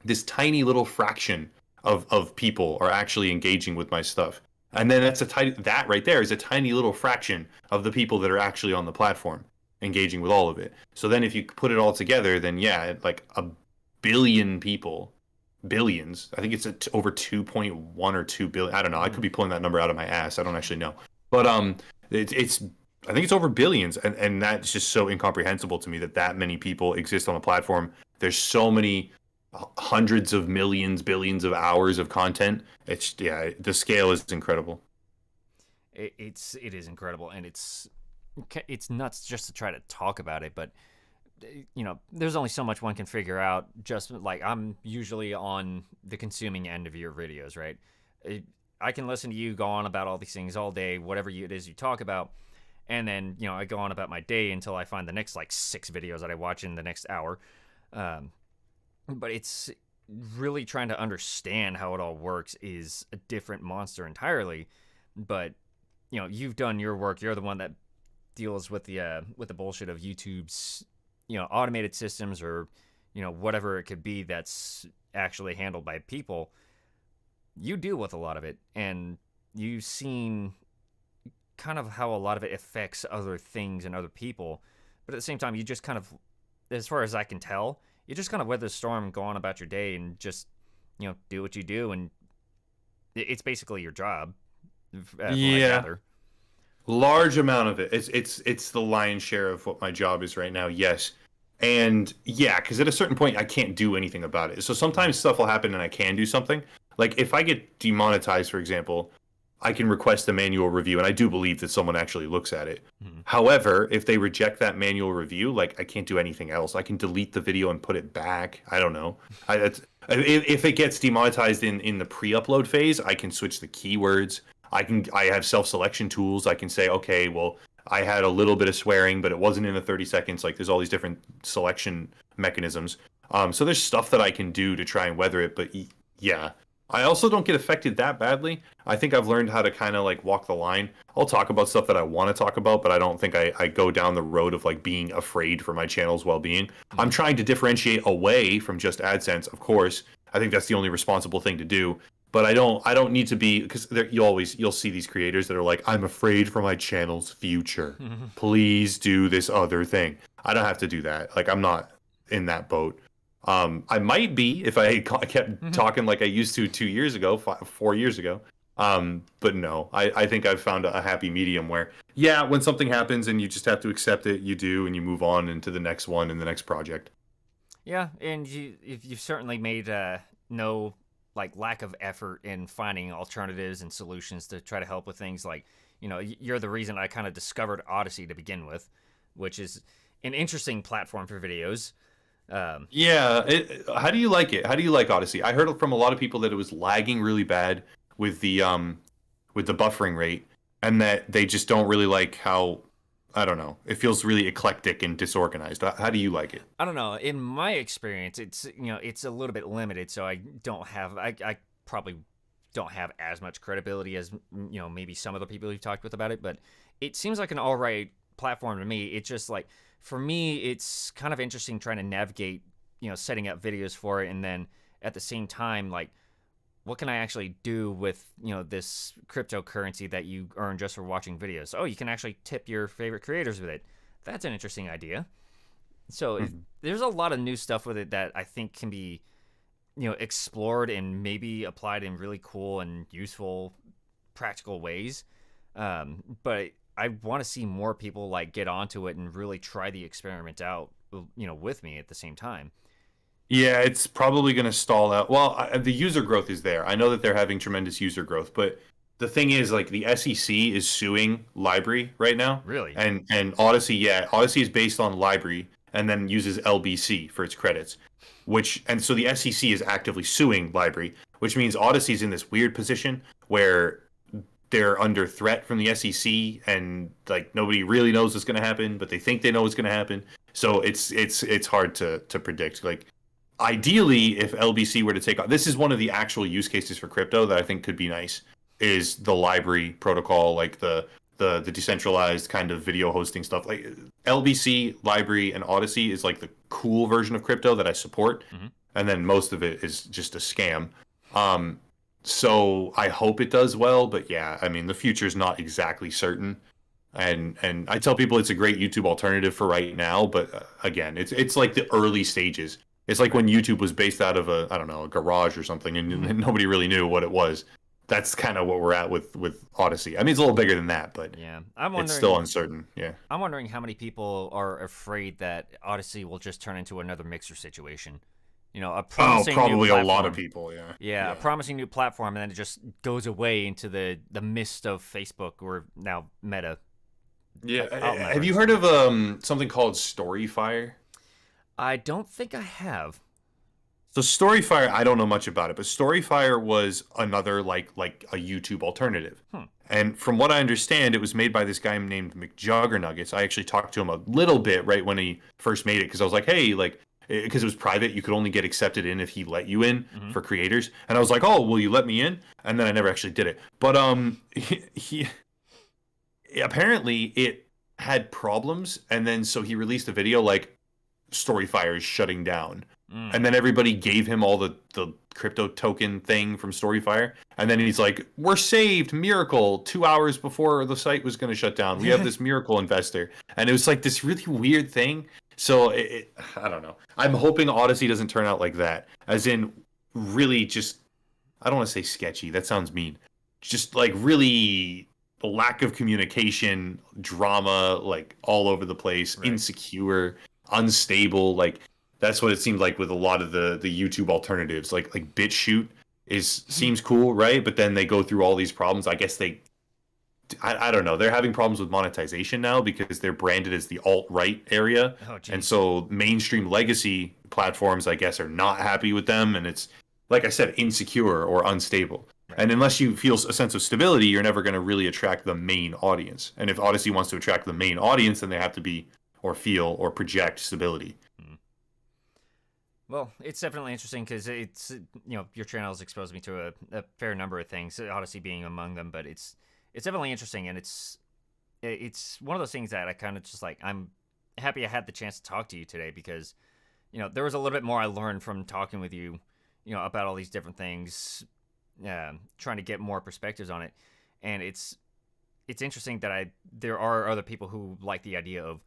this tiny little fraction of people are actually engaging with my stuff. And then that's a tiny, that right there is a tiny little fraction of the people that are actually on the platform engaging with all of it. So then if you put it all together, then yeah, like a billion people, billions. I think it's over 2.1 or 2 billion. I don't know. I could be pulling that number out of my ass. I don't actually know. But it's I think it's over billions, and that's just so incomprehensible to me that that many people exist on the platform. There's so many hundreds of millions, billions of hours of content. It's yeah, the scale is incredible. it is incredible, and it's nuts just to try to talk about it, but there's only so much one can figure out. Just like I'm usually on the consuming end of your videos, right? I can listen to you go on about all these things all day, whatever it is you talk about, and then I go on about my day until I find the next like 6 videos that I watch in the next hour. But it's really trying to understand how it all works is a different monster entirely. But you've done your work. You're the one that deals with the bullshit of YouTube's automated systems, or whatever it could be that's actually handled by people. You deal with a lot of it, and you've seen kind of how a lot of it affects other things and other people. But at the same time, you just kind of, as far as I can tell, you just kind of weather the storm, go on about your day, and just do what you do, and it's basically your job. From what I Yeah, gather. large amount of it. It's the lion's share of what my job is right now. Yes, and yeah, because at a certain point I can't do anything about it. So sometimes stuff will happen and I can do something. Like if I get demonetized, for example, I can request a manual review, and I do believe that someone actually looks at it. Mhm. However, if they reject that manual review, like I can't do anything else. I can delete the video and put it back. I don't know. If it gets demonetized in the pre-upload phase, I can switch the keywords. I have self-selection tools. I can say, okay, well, I had a little bit of swearing, but it wasn't in the 30 seconds. Like there's all these different selection mechanisms. So there's stuff that I can do to try and weather it. But yeah, I also don't get affected that badly. I think I've learned how to kind of like walk the line. I'll talk about stuff that I want to talk about, but I don't think I go down the road of like being afraid for my channel's well-being. I'm trying to differentiate away from just AdSense, of course. I think that's the only responsible thing to do. But I don't need to be, because you'll see these creators that are like, I'm afraid for my channel's future. Please do this other thing. I don't have to do that. Like I'm not in that boat. I might be if I kept talking like I used to 2 years ago, 4 years ago. But no, I think I've found a happy medium where, yeah, when something happens and you just have to accept it, you do, and you move on into the next one and the next project. Yeah, and you've certainly made no like lack of effort in finding alternatives and solutions to try to help with things. Like you're the reason I kind of discovered Odyssey to begin with, which is an interesting platform for videos. Yeah, how do you like it? How do you like Odyssey? I heard from a lot of people that it was lagging really bad with the buffering rate, and that they just don't really like how, I don't know. It feels really eclectic and disorganized. How do you like it? I don't know. In my experience, it's a little bit limited, so I probably don't have as much credibility as maybe some of the people you've talked with about it, but it seems like an all right platform to me. It's just like, for me, it's kind of interesting trying to navigate, setting up videos for it, and then at the same time, like, what can I actually do with this cryptocurrency that you earn just for watching videos? Oh, you can actually tip your favorite creators with it. That's an interesting idea. So there's a lot of new stuff with it that I think can be explored and maybe applied in really cool and useful practical ways. But I want to see more people like get onto it and really try the experiment out, with me at the same time. Yeah, it's probably going to stall out. Well, the user growth is there. I know that they're having tremendous user growth, but the thing is, like, the SEC is suing Library right now, Really? and Odyssey. Yeah, Odyssey is based on Library and then uses LBC for its credits, and so the SEC is actively suing Library, which means Odyssey's in this weird position where they're under threat from the SEC, and like nobody really knows what's going to happen, but they think they know what's going to happen. So it's hard to predict. Like, ideally, if LBC were to take on, this is one of the actual use cases for crypto that I think could be nice, is the Library protocol, like the decentralized kind of video hosting stuff. Like LBC, Library, and Odyssey is like the cool version of crypto that I support, and then most of it is just a scam. So I hope it does well, but yeah, I mean the future is not exactly certain. And I tell people it's a great YouTube alternative for right now, but again, it's like the early stages. It's like when YouTube was based out of I don't know, a garage or something, and nobody really knew what it was. That's kind of what we're at with Odyssey. I mean, it's a little bigger than that, but Yeah, it's still uncertain. Yeah. I'm wondering how many people are afraid that Odyssey will just turn into another Mixer situation. A promising new Probably a lot platform. of people. Yeah. Yeah, a promising new platform, and then it just goes away into the mist of Facebook, or now Meta. Yeah. Outliers. Have you heard of something called Storyfire? I don't think I have. So Storyfire, I don't know much about it, but Storyfire was another like a YouTube alternative. And from what I understand, it was made by this guy named McJuggernuggets. I actually talked to him a little bit right when he first made it, because I was like, hey, like, because it was private, you could only get accepted in if he let you in for creators. And I was like, oh, will you let me in? And then I never actually did it. But he apparently it had problems, and then so he released a video like Storyfire is shutting down. And then everybody gave him all the crypto token thing from Storyfire. And then he's like, we're saved, miracle, 2 hours before the site was going to shut down. We have this miracle investor. And it was like this really weird thing. So I don't know. I'm hoping Odyssey doesn't turn out like that. As in, really just, I don't want to say sketchy. That sounds mean. Just like really the lack of communication, drama, like all over the place, insecure, unstable, like that's what it seemed like with a lot of the YouTube alternatives. Like BitChute seems cool, right? But then they go through all these problems. I guess I don't know. They're having problems with monetization now because they're branded as the alt-right area. And so mainstream legacy platforms, I guess, are not happy with them. And it's, like I said, insecure or unstable. And unless you feel a sense of stability, you're never going to really attract the main audience. And if Odyssey wants to attract the main audience, then they have to be or feel or project stability. Well, it's definitely interesting because it's, your channel has exposed me to a fair number of things, Odyssey being among them, but it's definitely interesting, and it's one of those things that I kind of just like, I'm happy I had the chance to talk to you today because, there was a little bit more I learned from talking with you, about all these different things, trying to get more perspectives on it, and it's interesting that there are other people who like the idea of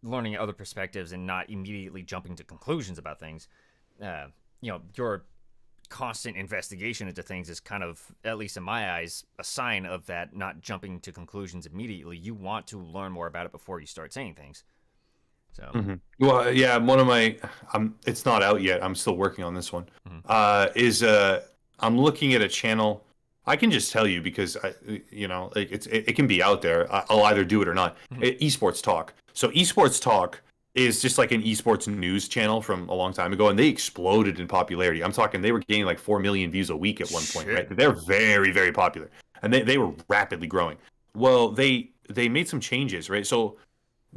learning other perspectives and not immediately jumping to conclusions about things. Your constant investigation into things is kind of, at least in my eyes, a sign of that, not jumping to conclusions immediately. You want to learn more about it before you start saying things. So, Well, yeah, one of my, it's not out yet. I'm still working on this one. I'm looking at a channel. I can just tell you because like it can be out there. I'll either do it or not. Esports Talk. So Esports Talk is just like an esports news channel from a long time ago, and they exploded in popularity. I'm talking they were gaining like 4 million views a week at one point, right? They're very, very popular, and they were rapidly growing. Well, they made some changes, right? So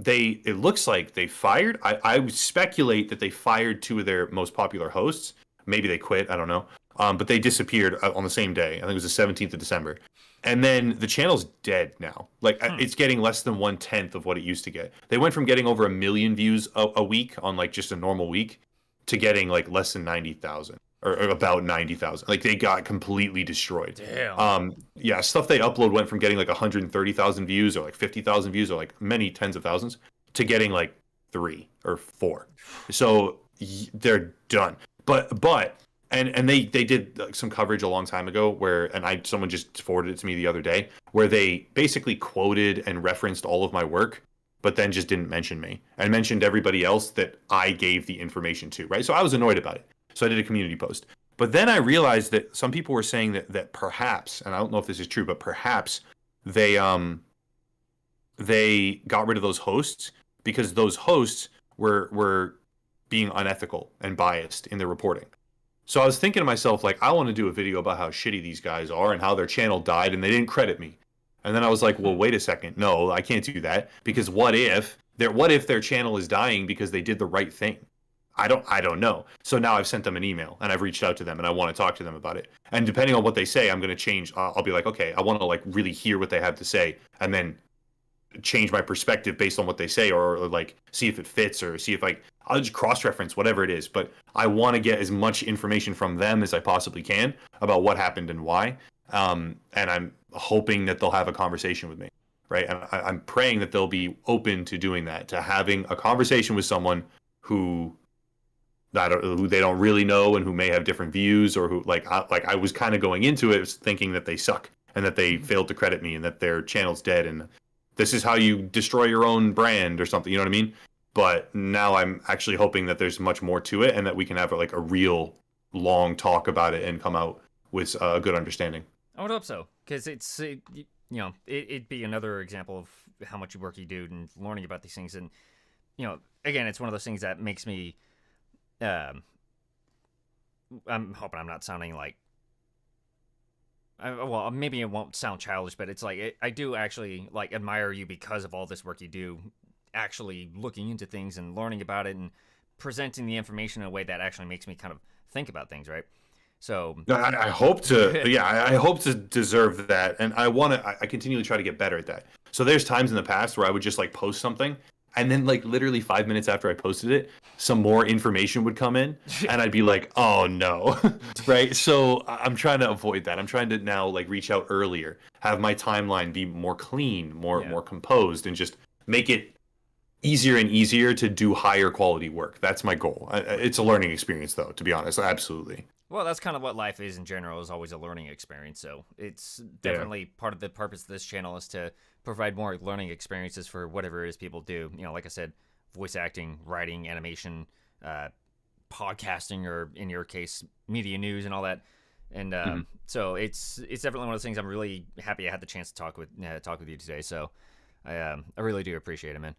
it looks like they fired. I would speculate that they fired 2 of their most popular hosts. Maybe they quit. I don't know. But they disappeared on the same day. I think it was the 17th of December. And then the channel's dead now. Like, it's getting less than 1/10 of what it used to get. They went from getting over 1 million views a week on, like, just a normal week to getting, like, less than 90,000. Or about 90,000. Like, they got completely destroyed. Damn. Yeah, stuff they upload went from getting, like, 130,000 views or, like, 50,000 views or, like, many tens of thousands to getting, like, 3 or 4. So they're done. But and they did like, some coverage a long time ago where and I someone just forwarded it to me the other day where they basically quoted and referenced all of my work but then just didn't mention me and mentioned everybody else that I gave the information to, right? So I was annoyed about it. So I did a community post. But then I realized that some people were saying that perhaps, and I don't know if this is true, but perhaps they they got rid of those hosts because those hosts were being unethical and biased in their reporting. So I was thinking to myself, like, I want to do a video about how shitty these guys are and how their channel died and they didn't credit me. And then I was like, well, wait a second. No, I can't do that because what if their channel is dying because they did the right thing? I don't know. So now I've sent them an email and I've reached out to them and I want to talk to them about it. And depending on what they say, I'm going to change. I'll be like, okay, I want to like really hear what they have to say and then change my perspective based on what they say or like see if it fits or see if I'll just cross-reference whatever it is. But I want to get as much information from them as I possibly can about what happened and why. And I'm hoping that they'll have a conversation with me, right? And I'm praying that they'll be open to doing that, to having a conversation with someone who who they don't really know and who may have different views or who like I was kind of going into it thinking that they suck and that they failed to credit me and that their channel's dead and this is how you destroy your own brand or something, you know what I mean? But now I'm actually hoping that there's much more to it and that we can have like a real long talk about it and come out with a good understanding. I would hope so, because it'd be another example of how much work you do and learning about these things. And, again, it's one of those things that makes me, I'm hoping I'm not sounding like, well, maybe it won't sound childish, but it's like, I do actually, like, admire you because of all this work you do, actually looking into things and learning about it and presenting the information in a way that actually makes me kind of think about things, right? So I hope to, yeah, I hope to deserve that, and I continually try to get better at that. So there's times in the past where I would just like post something, and then like literally 5 minutes after I posted it, some more information would come in, and I'd be like, oh no, right? So I'm trying to avoid that. I'm trying to now like reach out earlier, have my timeline be more clean, more composed, and just make it easier and easier to do higher quality work. That's my goal. It's a learning experience, though, to be honest. Absolutely. Well, that's kind of what life is in general, is always a learning experience. So it's definitely part of the purpose of this channel is to provide more learning experiences for whatever it is people do. Like I said, voice acting, writing, animation, podcasting, or in your case, media news and all that. And so it's definitely one of those things I'm really happy I had the chance to talk with you today. So I really do appreciate it, man.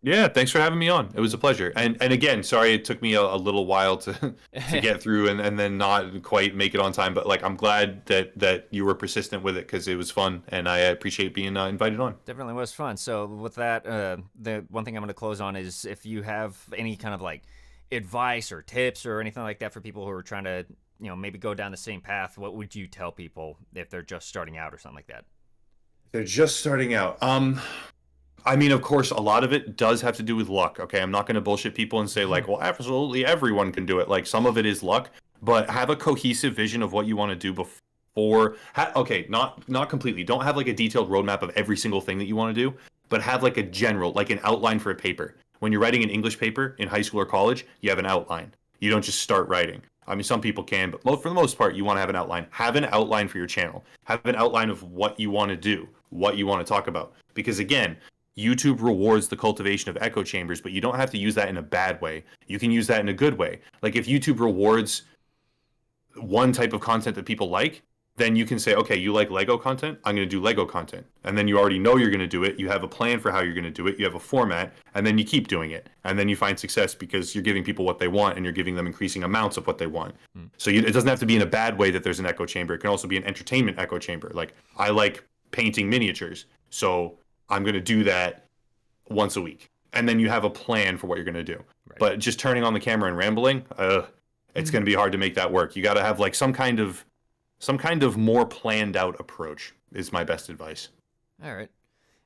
Yeah, thanks for having me on. It was a pleasure. And again, sorry it took me a little while to get through and then not quite make it on time. But like I'm glad that you were persistent with it because it was fun and I appreciate being invited on. Definitely was fun. So with that, the one thing I'm going to close on is if you have any kind of like advice or tips or anything like that for people who are trying to maybe go down the same path, what would you tell people if they're just starting out or something like that? They're just starting out. I mean, of course, a lot of it does have to do with luck. Okay, I'm not going to bullshit people and say like, well, absolutely everyone can do it. Like some of it is luck, but have a cohesive vision of what you want to do before. Okay, not completely. Don't have like a detailed roadmap of every single thing that you want to do, but have like a general, like an outline for a paper. When you're writing an English paper in high school or college, you have an outline. You don't just start writing. I mean, some people can, but for the most part, you want to have an outline. Have an outline for your channel. Have an outline of what you want to do, what you want to talk about. Because again, YouTube rewards the cultivation of echo chambers, but you don't have to use that in a bad way. You can use that in a good way. Like if YouTube rewards one type of content that people like, then you can say, okay, you like Lego content? I'm going to do Lego content. And then you already know you're going to do it. You have a plan for how you're going to do it. You have a format, and then you keep doing it. And then you find success because you're giving people what they want and you're giving them increasing amounts of what they want. So it doesn't have to be in a bad way that there's an echo chamber. It can also be an entertainment echo chamber. Like I like painting miniatures. So I'm going to do that once a week. And then you have a plan for what you're going to do. Right. But just turning on the camera and rambling, it's going to be hard to make that work. You got to have like some kind of more planned out approach is my best advice. All right.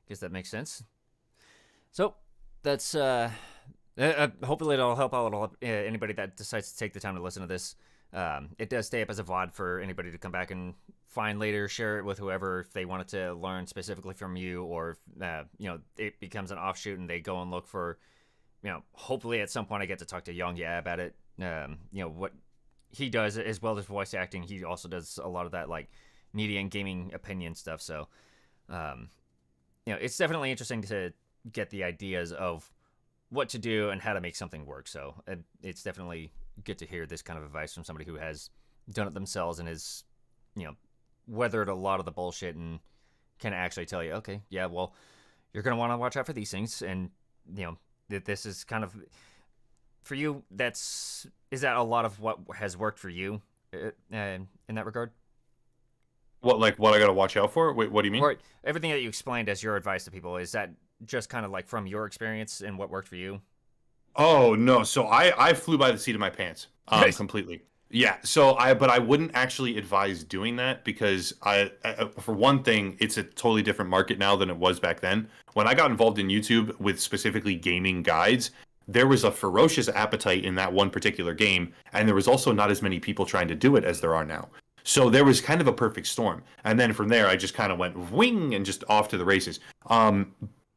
Guess that makes sense. So that's hopefully it'll help out anybody that decides to take the time to listen to this. It does stay up as a VOD for anybody to come back and find later, share it with whoever if they wanted to learn specifically from you, or it becomes an offshoot and they go and look for, hopefully at some point I get to talk to Young Yab about it. What he does, as well as voice acting, he also does a lot of that like media and gaming opinion stuff. So, um, it's definitely interesting to get the ideas of what to do and how to make something work. So it's definitely good to hear this kind of advice from somebody who has done it themselves and has, weathered a lot of the bullshit and can actually tell you, okay, yeah, well, you're going to want to watch out for these things. And, that this is kind of, for you, is that a lot of what has worked for you in that regard? What I gotta watch out for? Wait, what do you mean? Or everything that you explained as your advice to people, is that just kind of like from your experience and what worked for you? Oh no, so I flew by the seat of my pants, completely. Yeah, but I wouldn't actually advise doing that because for one thing, it's a totally different market now than it was back then. When I got involved in YouTube with specifically gaming guides, there was a ferocious appetite in that one particular game, and there was also not as many people trying to do it as there are now. So there was kind of a perfect storm. And then from there, I just kind of went wing and just off to the races.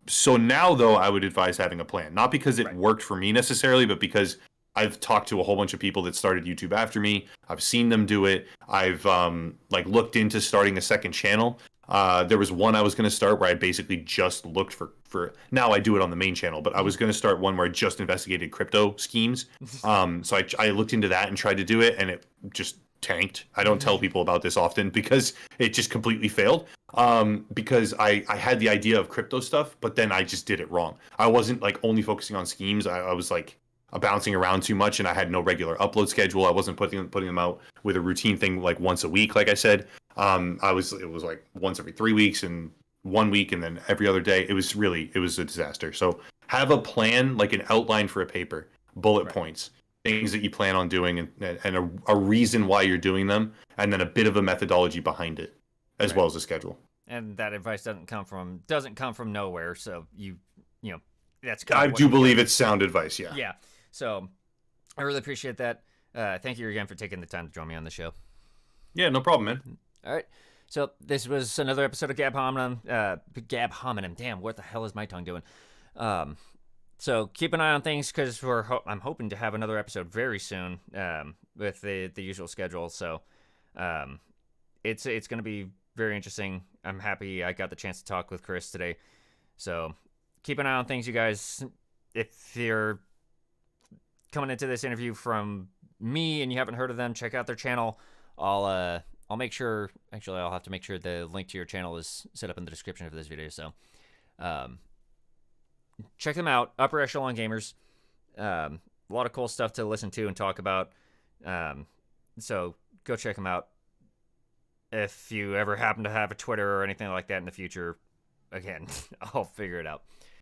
So now, though, I would advise having a plan. Not because it Right. worked for me necessarily, but because I've talked to a whole bunch of people that started YouTube after me. I've seen them do it. I've like looked into starting a second channel. There was one I was going to start where I basically just looked for. Now I do it on the main channel, but I was going to start one where I just investigated crypto schemes. So I looked into that and tried to do it, and it just tanked. I don't tell people about this often because it just completely failed. Because I had the idea of crypto stuff, but then I just did it wrong. I wasn't like only focusing on schemes. I was like bouncing around too much, and I had no regular upload schedule. I wasn't putting them out with a routine thing like once a week, like I said. It was like once every 3 weeks and 1 week, and then every other day. It was a disaster. So have a plan, like an outline for a paper, bullet Right. points, things that you plan on doing, and a reason why you're doing them, and then a bit of a methodology behind it, as Right. well as a schedule. And that advice doesn't come from nowhere. So you know that's kind I of what do you got. believe it's sound advice. Yeah. Yeah. So I really appreciate that. Thank you again for taking the time to join me on the show. Yeah. No problem, man. All right. So this was another episode of Gab Hominem. Gab Hominem. Damn, what the hell is my tongue doing? Um, so keep an eye on things because I'm hoping to have another episode very soon with the usual schedule. So um, it's going to be very interesting. I'm happy I got the chance to talk with Chris today. So keep an eye on things, you guys. If you're coming into this interview from me and you haven't heard of them, check out their channel. I'll make sure. Actually, I'll have to make sure the link to your channel is set up in the description of this video. So, um, check them out. Upper Echelon Gamers. A lot of cool stuff to listen to and talk about. So go check them out. If you ever happen to have a Twitter or anything like that in the future, again, I'll figure it out.